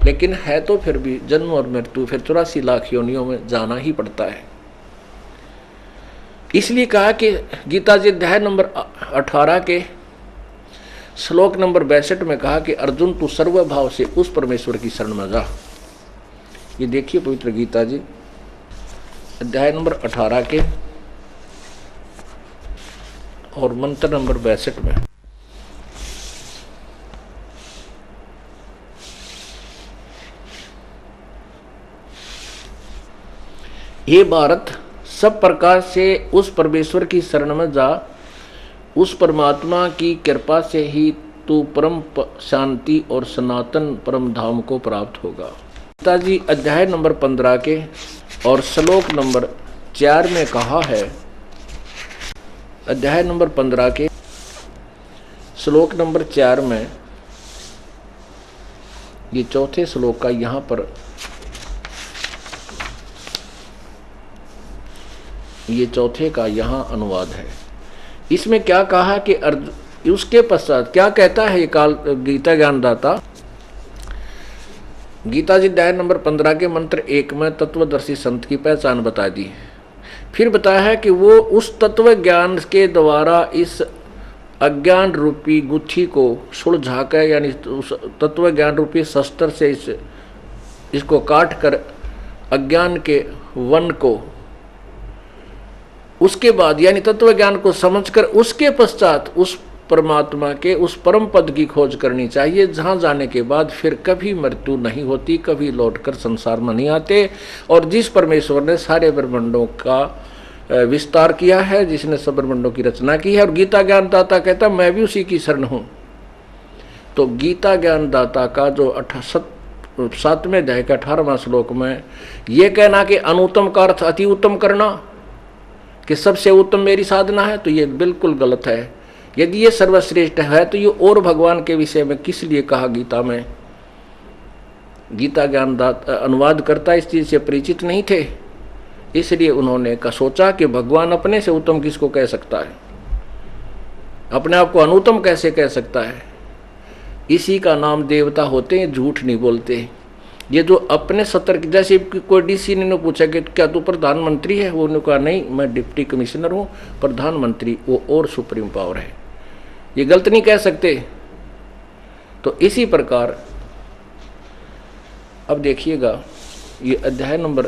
A: लेकिन है तो फिर भी जन्म और मृत्यु, फिर 84 लाख योनियों में जाना ही पड़ता है। इसलिए कहा कि गीता जी अध्याय नंबर 18 के श्लोक नंबर 62 में कहा कि अर्जुन तू सर्वभाव से उस परमेश्वर की शरण में जा। ये देखिए पवित्र गीता जी अध्याय नंबर 18 के और मंत्र नंबर 62 में। हे भारत, सब प्रकार से उस परमेश्वर की शरण में जा, उस परमात्मा की कृपा से ही तू परम शांति और सनातन परम धाम को प्राप्त होगा। गीता जी अध्याय नंबर 15 के और श्लोक नंबर 4 में कहा है, अध्याय नंबर 15 के श्लोक नंबर 4 में, ये चौथे श्लोक का यहाँ पर ये चौथे का यहाँ अनुवाद है। इसमें क्या कहा कि उसके पश्चात क्या कहता है ये काल गीता ज्ञानदाता? गीता जी अध्याय नंबर 15 के मंत्र 1 में तत्वदर्शी संत की पहचान बता दी। फिर बताया है कि वो उस तत्व ज्ञान के द्वारा इस अज्ञान रूपी गुत्थी को सुलझाकर, यानी उस तत्व ज्ञान रूपी शस्त्र से इस इसको काट कर अज्ञान के वन को, उसके बाद यानी तत्व ज्ञान को समझकर उसके पश्चात उस परमात्मा के उस परम पद की खोज करनी चाहिए, जहां जाने के बाद फिर कभी मृत्यु नहीं होती, कभी लौटकर संसार में नहीं आते। और जिस परमेश्वर ने सारे ब्रह्मांडों का विस्तार किया है, जिसने सब ब्रह्मांडों की रचना की है, और गीता ज्ञानदाता कहता मैं भी उसी की शरण हूं। तो गीता ज्ञानदाता का जो 7वें अध्याय के 18वां श्लोक में ये कहना कि अनुत्तम का अर्थ अति उत्तम करना, कि सबसे उत्तम मेरी साधना है, तो ये बिल्कुल गलत है। यदि ये सर्वश्रेष्ठ है तो ये और भगवान के विषय में किस लिए कहा गीता में? गीता ज्ञानदाता अनुवाद करता इस चीज से परिचित नहीं थे, इसलिए उन्होंने सोचा कि भगवान अपने से उत्तम किसको कह सकता है, अपने आप को अनुत्तम कैसे कह सकता है? इसी का नाम देवता होते हैं, झूठ नहीं बोलते। ये जो अपने सतर्क, जैसे कोई डीसी ने पूछा कि क्या तू प्रधानमंत्री है, वो ने कहा नहीं मैं डिप्टी कमिश्नर हूँ, प्रधानमंत्री वो और सुप्रीम पावर है, ये गलत नहीं कह सकते। तो इसी प्रकार अब देखिएगा ये अध्याय नंबर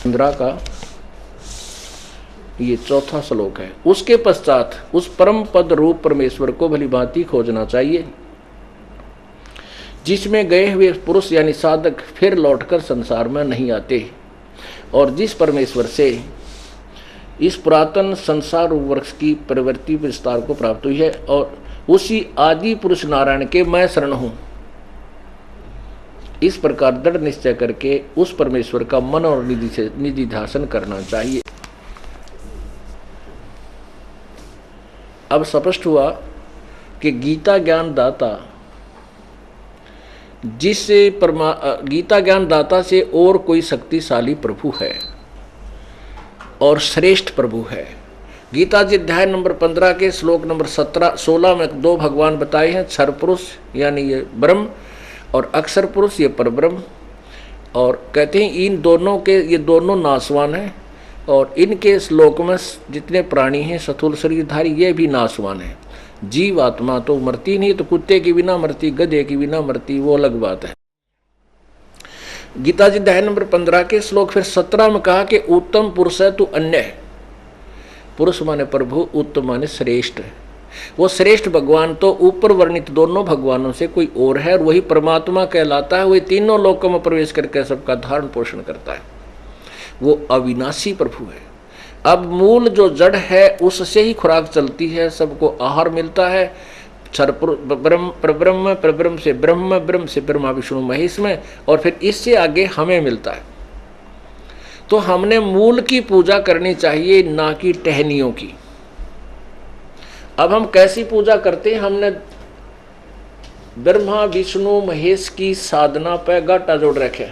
A: 15 का ये 4था श्लोक है। उसके पश्चात उस परम पद रूप परमेश्वर को भली भांति खोजना चाहिए, जिसमें गए हुए पुरुष यानी साधक फिर लौटकर संसार में नहीं आते, और जिस परमेश्वर से इस पुरातन संसार वृक्ष की प्रवृत्ति विस्तार को प्राप्त हुई है, और उसी आदि पुरुष नारायण के मैं शरण हूं। इस प्रकार दृढ़ निश्चय करके उस परमेश्वर का मन और निधि से निधिध्यासन करना चाहिए। अब स्पष्ट हुआ कि गीता ज्ञान दाता गीता ज्ञान दाता से और कोई शक्तिशाली प्रभु है और श्रेष्ठ प्रभु है। गीता जी अध्याय नंबर 15 के श्लोक नंबर 16 में 2 भगवान बताए हैं, क्षर पुरुष यानी ये ब्रह्म, और अक्षर पुरुष ये परब्रह्म। और कहते हैं इन दोनों के ये दोनों नाशवान हैं, और इनके श्लोक में जितने प्राणी हैं स्थूल शरीरधारी ये भी नाशवान है। जीव आत्मा तो मरती नहीं, तो कुत्ते की बिना मरती, गधे की बिना मरती, वो अलग बात है। गीता जी अध्याय नंबर 15 के श्लोक फिर 17 में कहा कि उत्तम पुरुष है तू अन्य है। पुरुष माने प्रभु, उत्तम माने श्रेष्ठ है। वो श्रेष्ठ भगवान तो ऊपर वर्णित दोनों भगवानों से कोई और है, और वही परमात्मा कहलाता है। वही तीनों लोकों में प्रवेश करके सबका धारण पोषण करता है, वो अविनाशी प्रभु है। अब मूल जो जड़ है उससे ही खुराक चलती है, सबको आहार मिलता है। ब्रह्म परब्रह्म, परब्रह्म से ब्रह्म, ब्रह्म से ब्रह्मा विष्णु महेश में, और फिर इससे आगे हमें मिलता है। तो हमने मूल की पूजा करनी चाहिए, ना कि टहनियों की। अब हम कैसी पूजा करते हैं? हमने ब्रह्मा विष्णु महेश की साधना पर गाटा जोड़ रखे,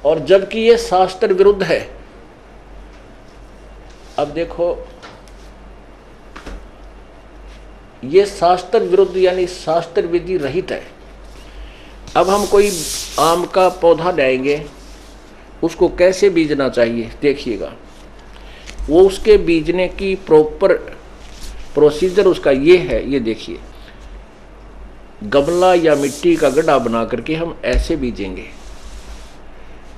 A: और जबकि ये शास्त्र विरुद्ध है। अब देखो ये शास्त्र विरुद्ध यानी शास्त्र विधि रहित है। अब हम कोई आम का पौधा लाएंगे, उसको कैसे बीजना चाहिए देखिएगा। वो उसके बीजने की प्रॉपर प्रोसीजर उसका ये है, ये देखिए। गमला या मिट्टी का गड्ढा बना करके हम ऐसे बीजेंगे,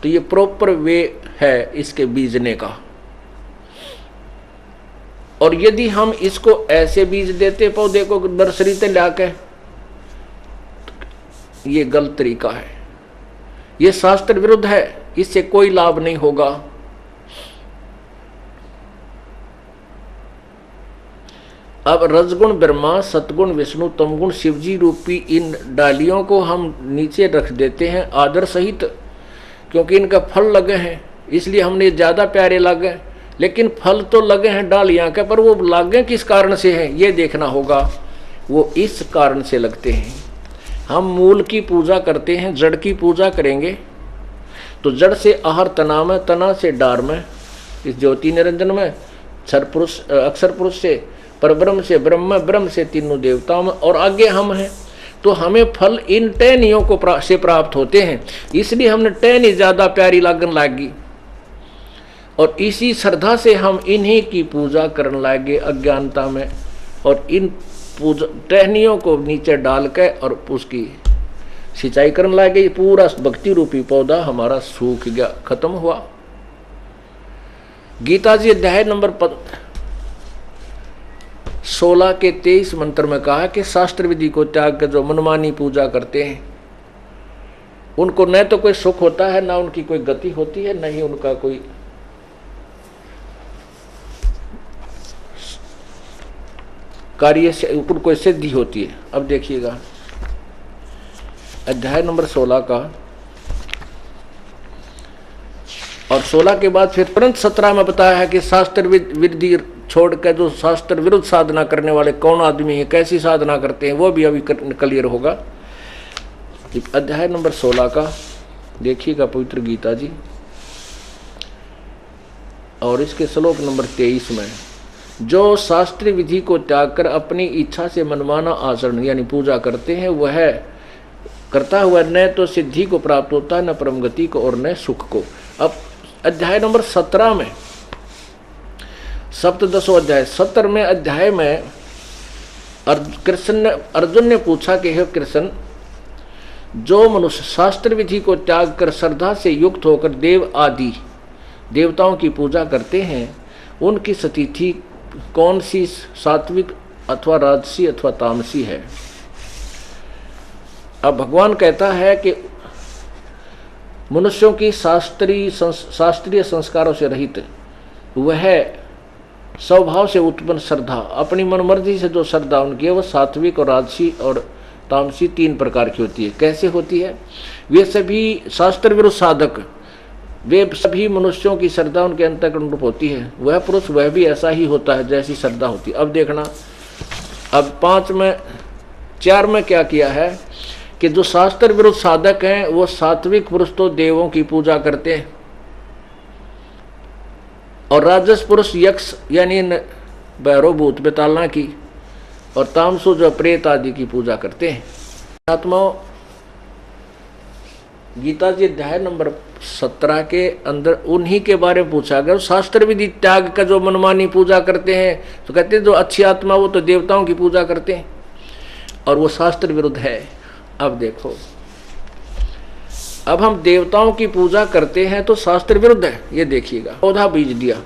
A: तो ये प्रॉपर वे है इसके बीजने का। और यदि हम इसको ऐसे बीज देते पौधे को नर्सरी से लाके, ये गलत तरीका है, ये शास्त्र विरुद्ध है, इससे कोई लाभ नहीं होगा। अब रजगुण ब्रह्मा, सतगुण विष्णु, तमगुण शिवजी रूपी इन डालियों को हम नीचे रख देते हैं आदर सहित, क्योंकि इनका फल लगे हैं, इसलिए हमने ज्यादा प्यारे लगे। लेकिन फल तो लगे हैं डालियां के, पर वो लागे किस कारण से हैं ये देखना होगा। वो इस कारण से लगते हैं। हम मूल की पूजा करते हैं, जड़ की पूजा करेंगे तो जड़ से आहर तना में, तना से डार में, इस ज्योति निरंजन में, क्षर पुरुष अक्षर पुरुष से, परब्रह्म से ब्रह्म, ब्रह्म से तीनों देवताओं में, और आगे हम हैं। तो हमें फल इन टहनियों को से प्राप्त होते हैं, इसलिए हमने टहनी ज्यादा प्यारी लागन लागी, और इसी श्रद्धा से हम इन्हीं की पूजा करने लगे अज्ञानता में। और इन पूजा टहनियों को नीचे डाल के और उसकी सिंचाई करने लगे, पूरा भक्ति रूपी पौधा हमारा सूख गया, खत्म हुआ। गीता जी अध्याय नंबर 16 के 23 मंत्र में कहा कि शास्त्र विधि को त्याग कर जो मनमानी पूजा करते हैं उनको न तो कोई सुख होता है, ना उनकी कोई गति होती है, न ही उनका कोई कार्य से ऊपर कोई सिद्धि होती है। अब देखिएगा अध्याय नंबर 16 का, और 16 के बाद फिर तुरंत 17 में बताया है कि शास्त्र विधि छोड़कर जो शास्त्र विरुद्ध साधना करने वाले कौन आदमी है, कैसी साधना करते हैं, वो भी अभी क्लियर होगा। अध्याय नंबर 16 का देखिएगा पवित्र गीता जी, और इसके श्लोक नंबर 23 में, जो शास्त्रीय विधि को त्याग कर अपनी इच्छा से मनमाना आचरण यानी पूजा करते हैं, वह करता हुआ न तो सिद्धि को प्राप्त होता है, न परम गति को, और न सुख को। अब अध्याय नंबर 17 में, सप्तदशो अध्याय 17वें अध्याय में अर्जुन ने पूछा कि हे कृष्ण, जो मनुष्य शास्त्र विधि को त्याग कर श्रद्धा से युक्त होकर देव आदि देवताओं की पूजा करते हैं, उनकी स्थिति कौन सी, सात्विक अथवा राजसी अथवा तामसी है। अब भगवान कहता है कि मनुष्यों की शास्त्रीय संस्कारों से रहित वह स्वभाव से उत्पन्न श्रद्धा, अपनी मनमर्जी से जो श्रद्धा उनकी है, वह सात्विक और राजसी और तामसी 3 प्रकार की होती है। कैसे होती है? वे सभी शास्त्र विरुद्ध साधक, वे सभी मनुष्यों की श्रद्धा उनके अंतःकरण रूप होती है। वह पुरुष वह भी ऐसा ही होता है जैसी श्रद्धा होती है। अब देखना, अब 4 में क्या किया है कि जो शास्त्र विरुद्ध साधक हैं वो सात्विक पुरुष तो देवों की पूजा करते हैं, और राजस पुरुष यक्ष यानी भैरव भूत बेतालना की, और तामसु जो प्रेत आदि की पूजा करते हैं। आत्माओं, गीता जी अध्याय नंबर 17 के अंदर उन्हीं के बारे में पूछा गया। शास्त्र विधि त्याग का जो मनमानी पूजा करते हैं, तो कहते हैं जो अच्छी आत्मा वो तो देवताओं की पूजा करते हैं, और वो शास्त्र विरुद्ध है। अब देखो, अब हम देवताओं की पूजा करते हैं तो शास्त्र विरुद्ध है। ये देखिएगा, पौधा बीज दिया,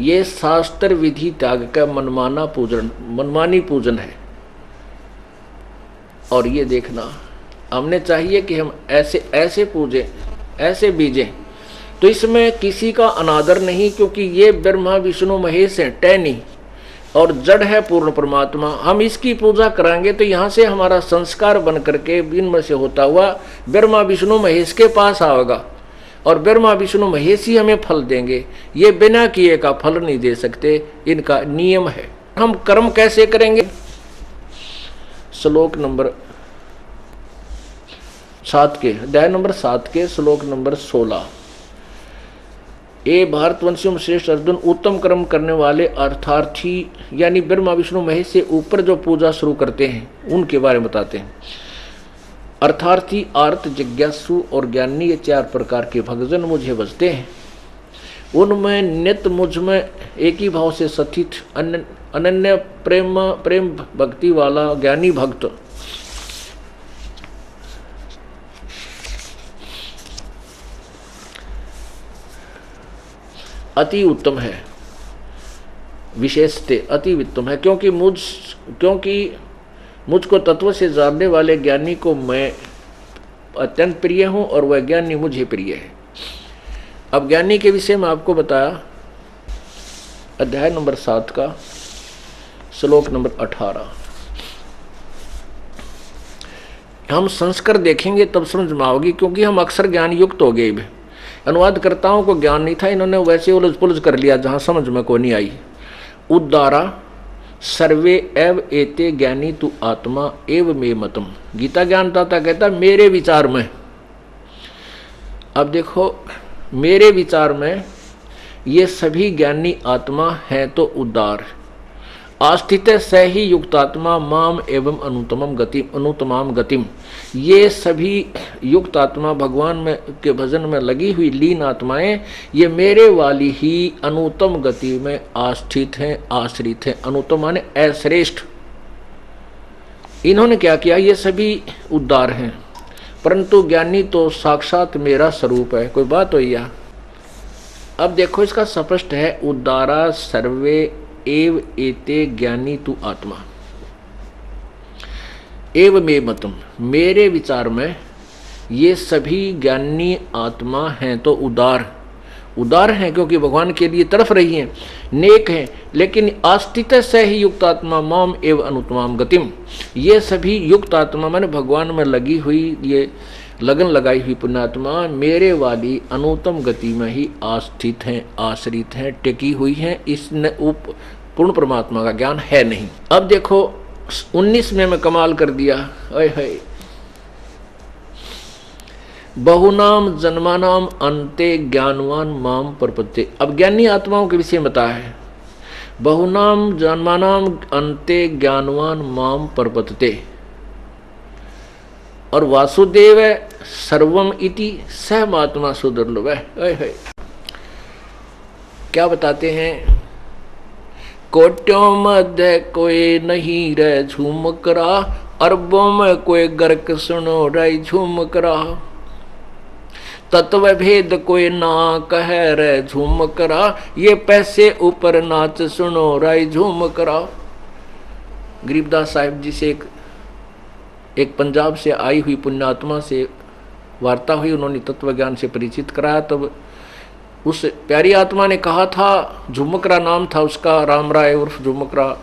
A: ये शास्त्र विधि त्याग का मनमानी पूजन है। और ये देखना, हमने चाहिए कि हम ऐसे पूजें, ऐसे बीजें, तो इसमें किसी का अनादर नहीं, क्योंकि ये ब्रह्मा विष्णु महेश हैं, टैनी, और जड़ है पूर्ण परमात्मा। हम इसकी पूजा कराएंगे तो यहाँ से हमारा संस्कार बन करके इनमें से होता हुआ ब्रह्मा विष्णु महेश के पास आएगा, और ब्रह्मा विष्णु महेश ही हमें फल देंगे। ये बिना किए का फल नहीं दे सकते, इनका नियम है। हम कर्म कैसे करेंगे? श्लोक नंबर 7 के, अध्याय नंबर 7 के श्लोक नंबर 16, ए भारतवंशियों में श्रेष्ठ अर्जुन, उत्तम कर्म करने वाले अर्थार्थी यानी ब्रह्मा विष्णु महेश से ऊपर जो पूजा शुरू करते हैं उनके बारे में बताते हैं। अर्थार्थी, आर्त, जिज्ञासु और ज्ञानी, ये 4 प्रकार के भक्तजन मुझे बजते हैं। उनमें नित्य मुझ में एक ही भाव से स्थित अनन्य प्रेम भक्ति वाला ज्ञानी भक्त अति उत्तम है, विशेषते अति उत्तम है, क्योंकि मुझको तत्व से जानने वाले ज्ञानी को मैं अत्यंत प्रिय हूँ, और वह ज्ञानी मुझे प्रिय है। अब ज्ञानी के विषय में आपको बताया, अध्याय नंबर 7 का श्लोक नंबर 18। हम संस्कार देखेंगे तब समझ में आओगी, क्योंकि हम अक्सर ज्ञान युक्त हो गए। अनुवादकर्ताओं को ज्ञान नहीं था, इन्होंने वैसे उलझ पुलझ कर लिया जहां समझ में को नहीं आई। उद्दारा सर्वे एव एते ज्ञानी तु आत्मा एव मे मतम, गीता ज्ञानदाता कहता मेरे विचार में। अब देखो, मेरे विचार में ये सभी ज्ञानी आत्मा है तो उदार, आस्थित स ही युक्तात्मा माम एवं अनुतमाम गतिम, ये सभी युक्त आत्मा भगवान में के भजन में लगी हुई लीन आत्माएं, ये मेरे वाली ही अनुतम गति में आस्थित हैं, आश्रित हैं। अनुतम माने अश्रेष्ठ, इन्होंने क्या किया, ये सभी उद्धार हैं, परंतु ज्ञानी तो साक्षात मेरा स्वरूप है। कोई बात हुई या? अब देखो इसका स्पष्ट है, उद्धारा सर्वे एव एते ज्ञानी तु आत्मा एव मे मतम, मेरे विचार में ये सभी ज्ञानी आत्मा हैं तो उदार हैं, क्योंकि भगवान के लिए तरफ रही हैं, नेक हैं, लेकिन आस्तित से ही युक्त आत्मा माम एव अनुत्तमाम गतिम, ये सभी युक्त आत्मा मैंने भगवान में लगी हुई, ये लगन लगाई हुई पुण्यात्मा मेरे वाली अनुत्तम गति में ही आस्थित हैं, आश्रित हैं, टिकी हुई हैं, इसने पूर्ण परमात्मा का ज्ञान है नहीं। अब देखो 19 में मैं कमाल कर दिया, है बहुनाम जन्मानाम अंते ज्ञानवान माम परपत्ते। अब ज्ञानी आत्माओं के विषय बताया है, बहुनाम जन्मानाम अंते ज्ञानवान माम परपत्ते, और वासुदेव सर्वम इति सहमात्मा सुदुर्लभ है। क्या बताते हैं, कोट्यों मध्य कोई नहीं रह झूम करा, अरबों में कोई गर्क सुनो रही झूम करा, तत्व भेद कोई ना कह रे झूम करा, ये पैसे ऊपर नाच सुनो राय झूम करा। गरीबदास साहिब जी से एक पंजाब से आई हुई पुण्यात्मा से वार्ता हुई, उन्होंने तत्व ज्ञान से परिचित कराया। तब उस प्यारी आत्मा ने कहा था, झुमकरा नाम था उसका, राम राय उर्फ झुमकरा,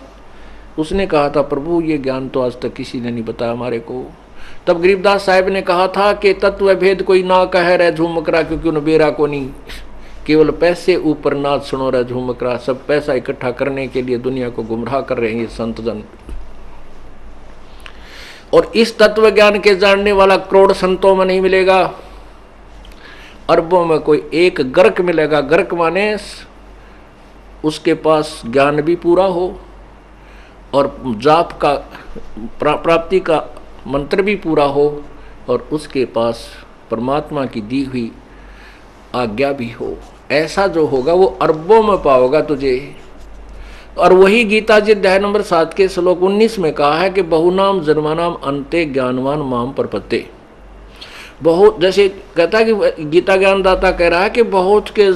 A: उसने कहा था प्रभु ये ज्ञान तो आज तक किसी ने नहीं बताया हमारे को। तब गरीबदास साहिब ने कहा था कि तत्व भेद कोई ना कह रहे झूमकरा, क्योंकि उन्हें बेरा को नहीं, केवल पैसे ऊपर नाच सुनो रहे झूमकरा, सब पैसा इकट्ठा करने के लिए दुनिया को गुमराह कर रहे हैं ये संत जन। और इस तत्व ज्ञान के जानने वाला करोड़ संतों में नहीं मिलेगा, अरबों में कोई एक गर्क मिलेगा। गर्क माने उसके पास ज्ञान भी पूरा हो और जाप का प्राप्ति का मंत्र भी पूरा हो, और उसके पास परमात्मा की दी हुई आज्ञा भी हो। ऐसा जो होगा वो अरबों में पाओगा तुझे। और वही गीता जी अध्याय नंबर 7 के श्लोक 19 में कहा है कि बहुनाम जन्मानाम अंते ज्ञानवान माम परपत्ते। बहुत जैसे कहता है कि गीता ज्ञानदाता कह रहा है कि बहुत के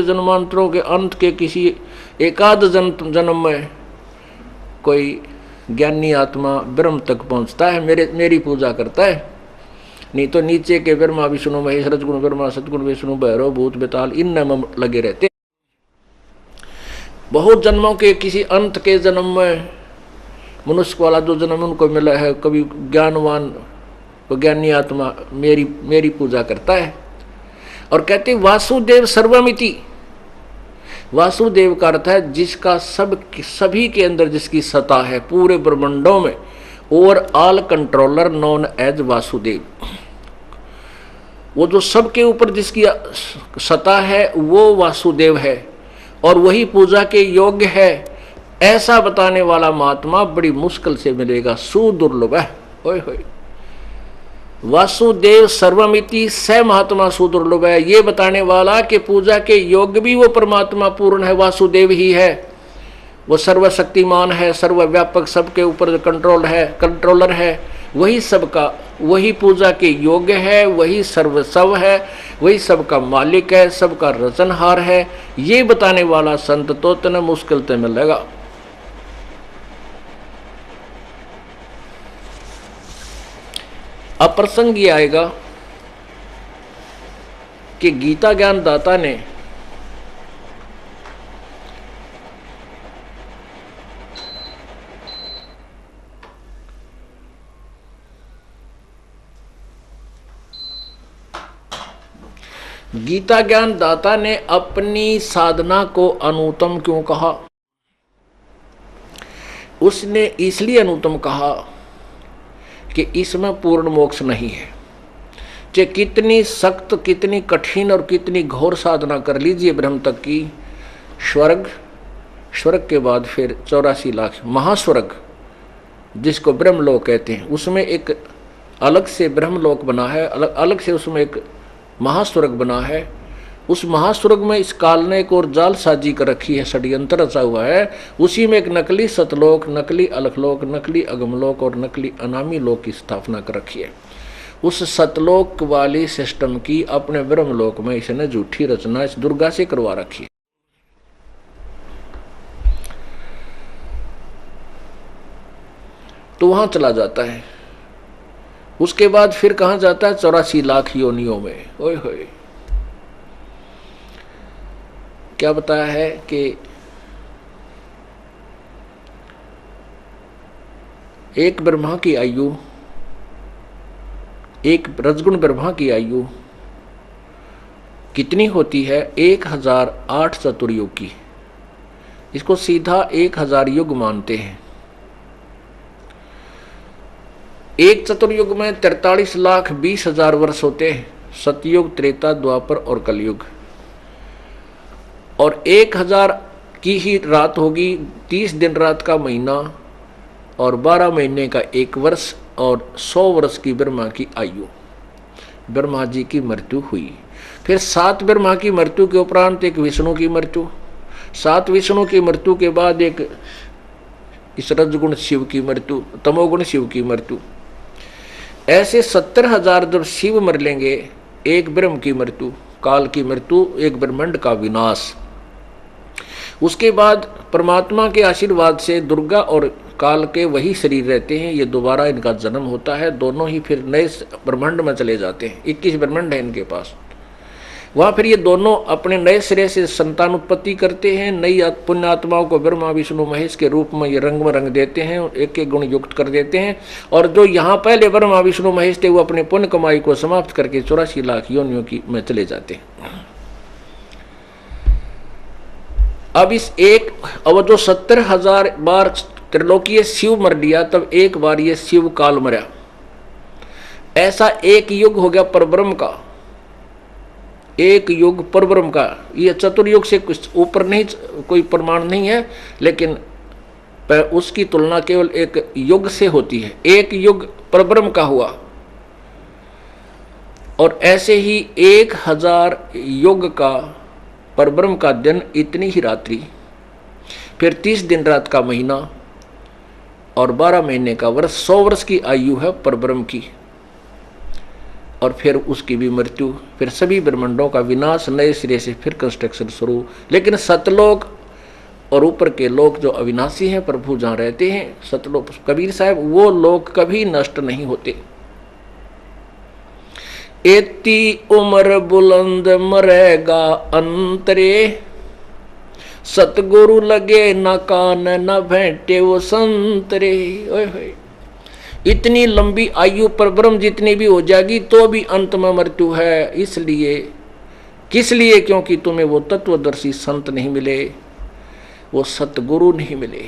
A: जन्मांतरों के अंत के किसी एकाध जन्म में कोई ज्ञानी आत्मा ब्रह्म तक पहुंचता है, मेरी पूजा करता है। नहीं तो नीचे के ब्रह्मा विष्णु महेश रजगुण ब्रह्मा सतगुण विष्णु भैरव भूत बेताल इन में लगे रहते। बहुत जन्मों के किसी अंत के जन्म में मनुष्य वाला जो जन्म उनको मिला है, कभी ज्ञानवान तो ज्ञानी आत्मा मेरी पूजा करता है। और कहते वासुदेव सर्वमिति, वासुदेव का अर्थ है जिसका सभी के अंदर जिसकी सत्ता है पूरे ब्रह्मांडों में, और all controller known as Vasudev. वो जो सबके ऊपर जिसकी सत्ता है वो वासुदेव है और वही पूजा के योग्य है, ऐसा बताने वाला महात्मा बड़ी मुश्किल से मिलेगा, सुदुर्लभ है। ओए होए, वासुदेव सर्वमिति स महात्मा सुदुर्लभ है, ये बताने वाला कि पूजा के योग्य भी वो परमात्मा पूर्ण है, वासुदेव ही है। वो सर्वशक्तिमान है, सर्वव्यापक, सबके ऊपर कंट्रोलर है, वही सबका, वही पूजा के योग्य है, वही सर्वस्व है, वही सबका मालिक है, सबका रचनहार है। ये बताने वाला संत तो तने मुश्किल से मिलेगा। अब प्रसंग ये आएगा कि गीता ज्ञान दाता ने अपनी साधना को अनुत्तम क्यों कहा? उसने इसलिए अनुत्तम कहा कि इसमें पूर्ण मोक्ष नहीं है। चाहे कितनी सख्त, कितनी कठिन और कितनी घोर साधना कर लीजिए ब्रह्म तक की, स्वर्ग के बाद फिर 84 लाख महास्वर्ग जिसको ब्रह्मलोक कहते हैं, उसमें एक अलग से ब्रह्मलोक बना है, अलग से उसमें एक महास्वर्ग बना है। उस महास्वर्ग में इस काल ने एक और जाल साजी कर रखी है, षड्यंत्र रचा हुआ है। उसी में एक नकली सतलोक, नकली अलखलोक, नकली अगमलोक और नकली अनामी लोक की स्थापना कर रखी है। उस सतलोक वाली सिस्टम की अपने ब्रह्मलोक में इसने झूठी रचना इस दुर्गा से करवा रखी है। तो वहां चला जाता है। उसके बाद फिर कहां जाता है? 84 लाख योनियों में। ओए होए, क्या बताया है कि एक ब्रह्मा की आयु, एक रजगुण ब्रह्मा की आयु कितनी होती है? 1008 चतुर्युग की। इसको सीधा 1000 युग मानते हैं। एक चतुर्युग में 43,20,000 वर्ष होते हैं, सतयुग, त्रेता, द्वापर और कलयुग। और 1000 की ही रात होगी, 30 दिन रात का महीना और 12 महीने का एक वर्ष और 100 वर्ष की ब्रह्मा की आयु। ब्रह्मा जी की मृत्यु हुई। फिर 7 ब्रह्मा की मृत्यु के उपरांत एक विष्णु की मृत्यु, 7 विष्णु की मृत्यु के बाद एक इस रजगुण शिव की मृत्यु, तमोगुण शिव की मृत्यु। ऐसे 70,000 जब शिव मर लेंगे, एक ब्रह्म की मृत्यु, काल की मृत्यु, एक ब्रह्मांड का विनाश। उसके बाद परमात्मा के आशीर्वाद से दुर्गा और काल के वही शरीर रहते हैं। ये दोबारा इनका जन्म होता है, दोनों ही फिर नए ब्रह्मांड में चले जाते हैं। 21 ब्रह्मांड है इनके पास। वहाँ फिर ये दोनों अपने नए सिरे से संतान उत्पत्ति करते हैं। नई पुण्य आत्माओं को ब्रह्मा विष्णु महेश के रूप में ये रंग में रंग देते हैं, एक एक गुण युक्त कर देते हैं। और जो यहाँ पहले ब्रह्मा विष्णु महेश थे, वो अपने पुण्य कमाई को समाप्त करके 84 लाख योनियों की में चले जाते हैं। अब इस एक अब जो 70,000 बार त्रिलोकीय शिव मर लिया, तब एक बार ये शिव काल मरा। ऐसा एक युग हो गया परब्रह्म का, एक युग परब्रह्म का। ये चतुर्युग से कुछ ऊपर नहीं, कोई प्रमाण नहीं है, लेकिन उसकी तुलना केवल एक युग से होती है। एक युग परब्रह्म का हुआ। और ऐसे ही 1000 युग का परब्रह्म का दिन, इतनी ही रात्रि, फिर 30 दिन रात का महीना और 12 महीने का वर्ष, 100 वर्ष की आयु है परब्रह्म की। और फिर उसकी भी मृत्यु, फिर सभी ब्रह्मांडों का विनाश, नए सिरे से फिर कंस्ट्रक्शन शुरू। लेकिन सतलोक और ऊपर के लोक जो अविनाशी हैं, प्रभु जहाँ रहते हैं, सतलोक, कबीर साहब, वो लोक कभी नष्ट नहीं होते। एती उम्र बुलंद मरेगा अंतरे, सतगुरु लगे न कान न भेंटे वो संतरे। ओए होए, इतनी लंबी आयु पर ब्रह्म जितनी भी हो जाएगी तो भी अंत में मृत्यु है। इसलिए, किस लिए? क्योंकि तुम्हें वो तत्वदर्शी संत नहीं मिले, वो सतगुरु नहीं मिले।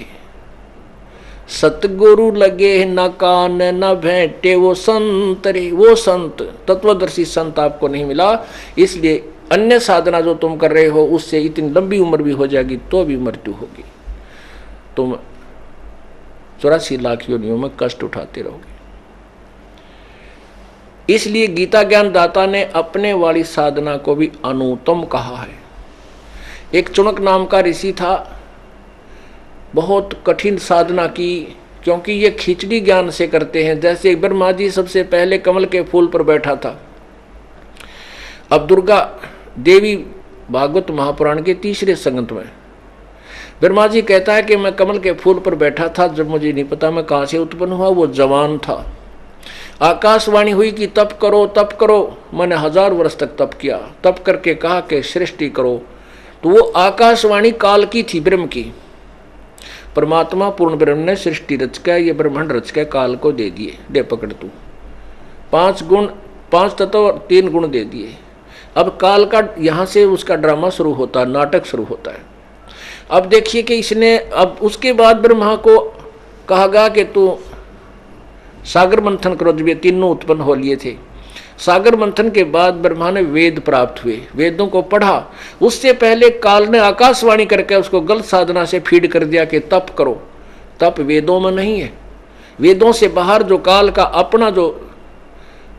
A: सतगुरु लगे न कान न भेंटे वो संतरे, वो संत, तत्वदर्शी संत आपको नहीं मिला। इसलिए अन्य साधना जो तुम कर रहे हो, उससे इतनी लंबी उम्र भी हो जाएगी तो भी मृत्यु होगी। तुम 84 लाख योनियों में कष्ट उठाते रहोगे। इसलिए गीता ज्ञान दाता ने अपने वाली साधना को भी अनुत्तम कहा है। एक चुनक नाम का ऋषि था, बहुत कठिन साधना की, क्योंकि ये खिचड़ी ज्ञान से करते हैं। जैसे ब्रह्मा जी सबसे पहले कमल के फूल पर बैठा था। अब दुर्गा देवी भागवत महापुराण के 3रे संगत में ब्रह्मा जी कहता है कि मैं कमल के फूल पर बैठा था, जब मुझे नहीं पता मैं कहाँ से उत्पन्न हुआ, वो जवान था। आकाशवाणी हुई कि तप करो तप करो। मैंने 1000 वर्ष तक तप किया, तप करके कहा कि सृष्टि करो। तो वो आकाशवाणी काल की थी, ब्रह्म की। परमात्मा पूर्ण ब्रह्म ने सृष्टि रच के, ये ब्रह्मांड रच के काल को दे दिए, दे पकड़ तू। 5 गुण, 5 तत्व और 3 गुण दे दिए। अब काल का यहाँ से उसका ड्रामा शुरू होता है, नाटक शुरू होता है। अब देखिए कि इसने, अब उसके बाद ब्रह्मा को कहा गया कि तू सागर मंथन करो। जब ये तीनों उत्पन्न हो लिए थे, सागर मंथन के बाद ब्रह्मा ने वेद प्राप्त हुए, वेदों को पढ़ा। उससे पहले काल ने आकाशवाणी करके उसको गलत साधना से फीड कर दिया कि तप करो। तप वेदों में नहीं है। वेदों से बाहर जो काल का अपना जो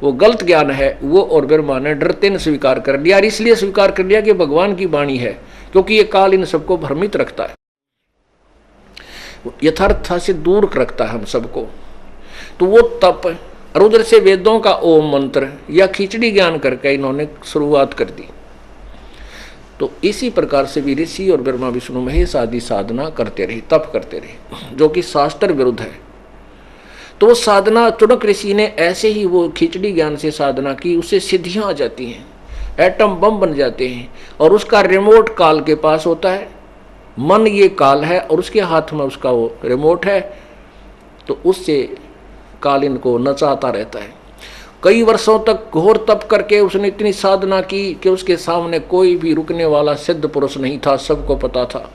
A: वो गलत ज्ञान है, वो और ब्रह्मा ने डरते ने स्वीकार कर लिया, और इसलिए स्वीकार कर लिया कि भगवान की वाणी है, क्योंकि ये काल इन सबको भ्रमित रखता है, यथार्थता से दूर रखता है हम सबको। तो वो तप और उधर से वेदों का ओम मंत्र या खिचड़ी ज्ञान करके इन्होंने शुरुआत कर दी। तो इसी प्रकार से भी ऋषि और ब्रह्मा विष्णु महेश आदि साधना करते रहे, तप करते रहे, जो कि शास्त्र विरुद्ध है। तो वो साधना चुनक ऋषि ने ऐसे ही वो खिचड़ी ज्ञान से साधना की, उससे सिद्धियां आ जाती हैं, एटम बम बन जाते हैं, और उसका रिमोट काल के पास होता है। मन ये काल है और उसके हाथ में उसका वो रिमोट है, तो उससे काल इनको नचाता रहता है। कई वर्षों तक घोर तप करके उसने इतनी साधना की कि उसके सामने कोई भी रुकने वाला सिद्ध पुरुष नहीं था, सबको पता था।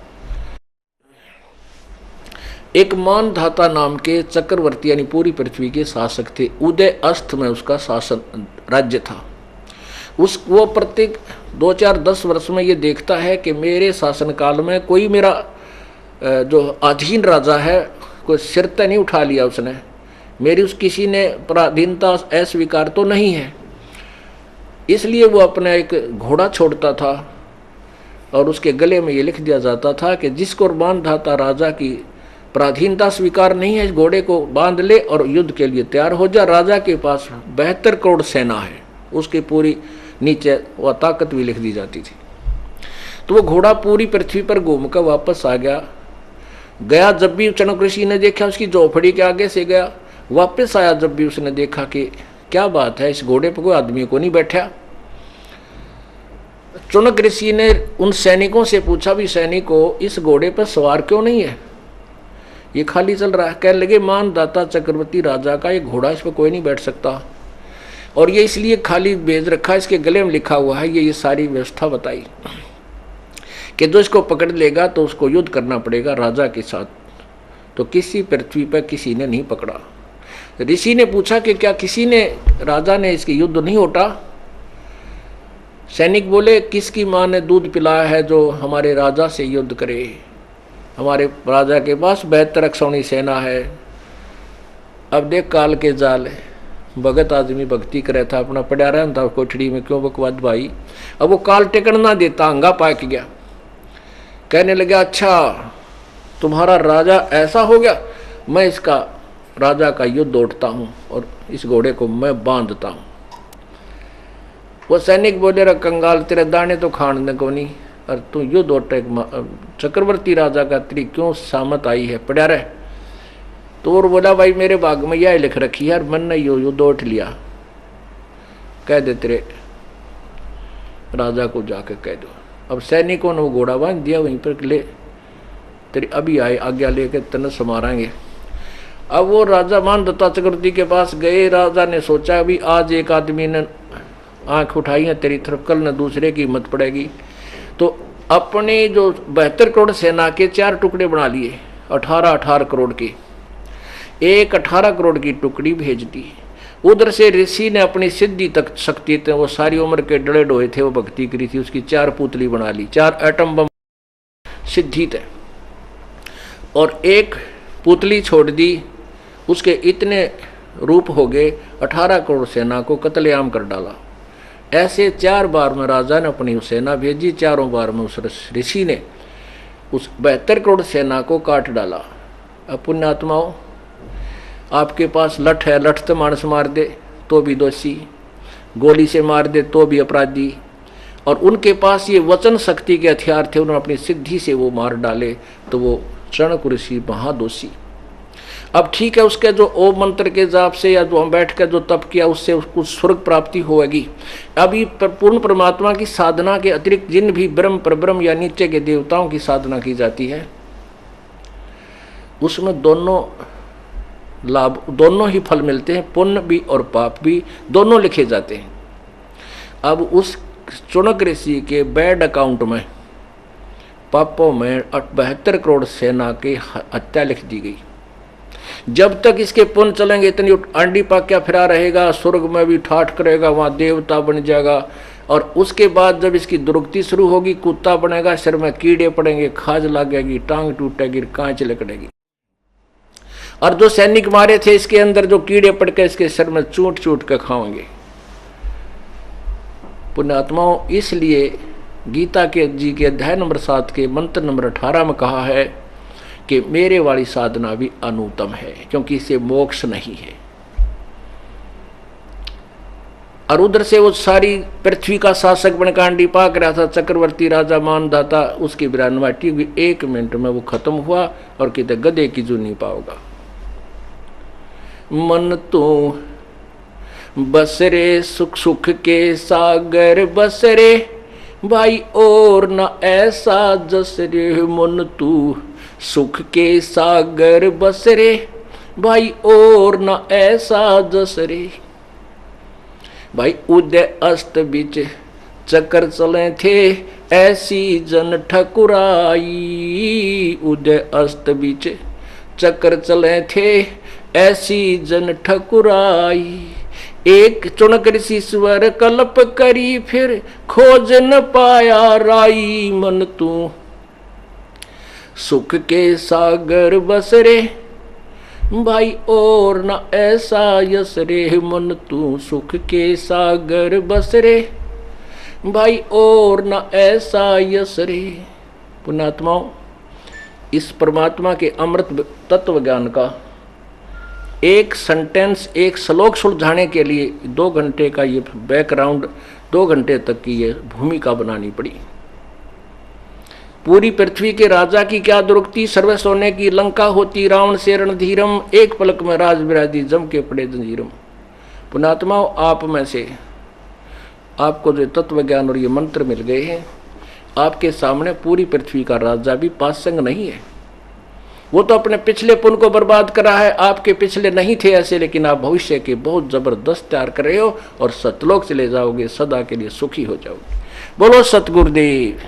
A: एक मानधाता नाम के चक्रवर्ती यानी पूरी पृथ्वी के शासक थे, उदय अस्त में उसका शासन राज्य था। वो प्रत्येक 2-4-10 वर्ष में ये देखता है कि मेरे शासनकाल में कोई मेरा जो अधीन राजा है, कोई सिर तय नहीं उठा लिया उसने, मेरी उस किसी ने पराधीनता अस्वीकार तो नहीं है। इसलिए वो अपना एक घोड़ा छोड़ता था और उसके गले में ये लिख दिया जाता था कि जिसको मानधाता राजा की पराधीनता स्वीकार नहीं है, इस घोड़े को बांध ले और युद्ध के लिए तैयार हो जा। राजा के पास 72 करोड़ सेना है, उसकी पूरी नीचे वह ताकत भी लिख दी जाती थी। तो वो घोड़ा पूरी पृथ्वी पर घूमकर वापस आ गया। जब भी चनक ऋषि ने देखा, उसकी झोपड़ी के आगे से गया, वापस आया, जब भी उसने देखा कि क्या बात है, इस घोड़े पर कोई आदमी को नहीं बैठा। चुनक ऋषि ने उन सैनिकों से पूछा, भी सैनिकों इस घोड़े पर सवार क्यों नहीं है, ये खाली चल रहा है। कहने लगे मानदाता चक्रवर्ती राजा का ये घोड़ा, इस पर कोई नहीं बैठ सकता, और ये इसलिए खाली भेज रखा, इसके गले में लिखा हुआ है, ये सारी व्यवस्था बताई कि जो इसको पकड़ लेगा तो उसको युद्ध करना पड़ेगा राजा के साथ। तो किसी पृथ्वी पर किसी ने नहीं पकड़ा। ऋषि ने पूछा कि क्या किसी ने, राजा ने इसकी युद्ध नहीं होता। सैनिक बोले, किसकी माँ ने दूध पिलाया है जो हमारे राजा से युद्ध करे, हमारे राजा के पास 72 अक्षौणी सेना है। अब देख काल के जाल, भगत आदमी भक्ति करे था, अपना पड़ा रहा था कोठड़ी में, क्यों बकवाद भाई। अब वो काल टिकन ना देता, अंगा पाक गया। कहने लगा, अच्छा तुम्हारा राजा ऐसा हो गया, मैं इसका राजा का युद्ध उठता हूँ और इस घोड़े को मैं बांधता हूँ। वो सैनिक बोले, रे कंगाल, तेरे दाने तो खाने को नहीं, और तू युद्ध उठे चक्रवर्ती राजा का, तेरी क्यों सामत आई है, पड़ा रहे। तो और बोला, भाई मेरे भाग में यह लिख रखी है, मन ने युद्ध उठ लिया। कह दे तेरे राजा को जाके कह दो। अब सैनिकों ने वो घोड़ा बांध दिया, वहीं पर ले, तेरी अभी आए आज्ञा लेके तन समारांगे। अब वो राजा मानधाता चक्रवर्ती के पास गए। राजा ने सोचा, अभी आज एक आदमी ने आंख उठाई है तेरी तरफ, कल न दूसरे की हिम्मत पड़ेगी। तो अपने जो 72 करोड़ सेना के 4 टुकड़े बना लिए, 18-18 करोड़ के, एक 18 करोड़ की टुकड़ी भेज दी। उधर से ऋषि ने अपनी सिद्धि तक शक्ति थे, वो सारी उम्र के डले डोए थे, वो भक्ति करी थी, उसकी 4 पुतली बना ली, 4 एटम बम सिद्धि थे, और एक पुतली छोड़ दी। उसके इतने रूप हो गए, 18 करोड़ सेना को कत्लेआम कर डाला। ऐसे 4 बार में राजा ने अपनी सेना भेजी, चारों बार में उस ऋषि ने उस 72 करोड़ सेना को काट डाला। अब पुण्यात्माओं, आपके पास लठ है, लठ से मानस मार दे तो भी दोषी, गोली से मार दे तो भी अपराधी, और उनके पास ये वचन शक्ति के हथियार थे, उन्होंने अपनी सिद्धि से वो मार डाले, तो वो चणक ऋषि महादोषी। अब ठीक है, उसके जो ओम मंत्र के जाप से या जो हम बैठ कर जो तप किया, उससे उसको स्वर्ग प्राप्ति होगी। अभी पूर्ण परमात्मा की साधना के अतिरिक्त जिन भी ब्रह्म परब्रह्म या नीचे के देवताओं की साधना की जाती है, उसमें दोनों लाभ, दोनों ही फल मिलते हैं, पुण्य भी और पाप भी, दोनों लिखे जाते हैं। अब उस चुनक ऋषि के बैड अकाउंट में, पापों में 72 करोड़ सेना की हत्या लिख दी गई। जब तक इसके पुण्य चलेंगे, इतनी अंडी पाक्या फिरा रहेगा, स्वर्ग में भी ठाठ करेगा, वहाँ देवता बन जाएगा, और उसके बाद जब इसकी दुर्गति शुरू होगी, कुत्ता बनेगा, सिर में कीड़े पड़ेंगे, खाज लगेगी, टांग टूटेगी, कांच लकड़ेगी। और जो सैनिक मारे थे इसके अंदर, जो कीड़े पड़ के इसके सिर में चूट चूट के खाएंगे, पुण्यात्माओं, इसलिए गीता के जी के अध्याय नंबर 7 के मंत्र नंबर 18 में कहा है कि मेरे वाली साधना भी अनुत्तम है, क्योंकि इसे मोक्ष नहीं है। और उधर से वो सारी पृथ्वी का शासक बनकांडी पाक रहा था, चक्रवर्ती राजा मानदाता, उसकी विरानवाटी भी 1 मिनट में वो खत्म हुआ और कितने गधे की जो नहीं पाओगा। मन तो बसरे सुख सुख के सागर बसरे भाई और न ऐसा जसरे। मन तू सुख के सागर बसरे भाई और न ऐसा जसरे। भाई उदय अस्त बीच चक्कर चले थे ऐसी जन ठकुराई। उदय अस्त बीच चक्कर चले थे ऐसी जन ठकुराई। एक चुनक ऋषिश्वर कल्प करी फिर खोज न पाया राई। मन तू सुख के सागर बसरे भाई और न ऐसा यसरे। मन तू सुख के सागर बसरे भाई और न ऐसा यसरे। पुण्यात्माओं, इस परमात्मा के अमृत तत्व ज्ञान का एक सेंटेंस, एक श्लोक सुलझाने के लिए 2 घंटे का ये बैकग्राउंड, 2 घंटे तक की ये भूमिका बनानी पड़ी। पूरी पृथ्वी के राजा की क्या दुर्गति, सर्व सोने की लंका होती रावण से रणधीरम। एक पलक में राज विराजी जम के पड़े जंजीरम। पुण्यात्माओं, आप में से आपको जो तत्व ज्ञान और ये मंत्र मिल गए हैं, आपके सामने पूरी पृथ्वी का राजा भी पासंग नहीं है। वो तो अपने पिछले पुण्य को बर्बाद करा है। आपके पिछले नहीं थे ऐसे, लेकिन आप भविष्य के बहुत जबरदस्त तैयार कर रहे हो और सतलोक चले जाओगे, सदा के लिए सुखी हो जाओगे। बोलो सतगुरुदेव।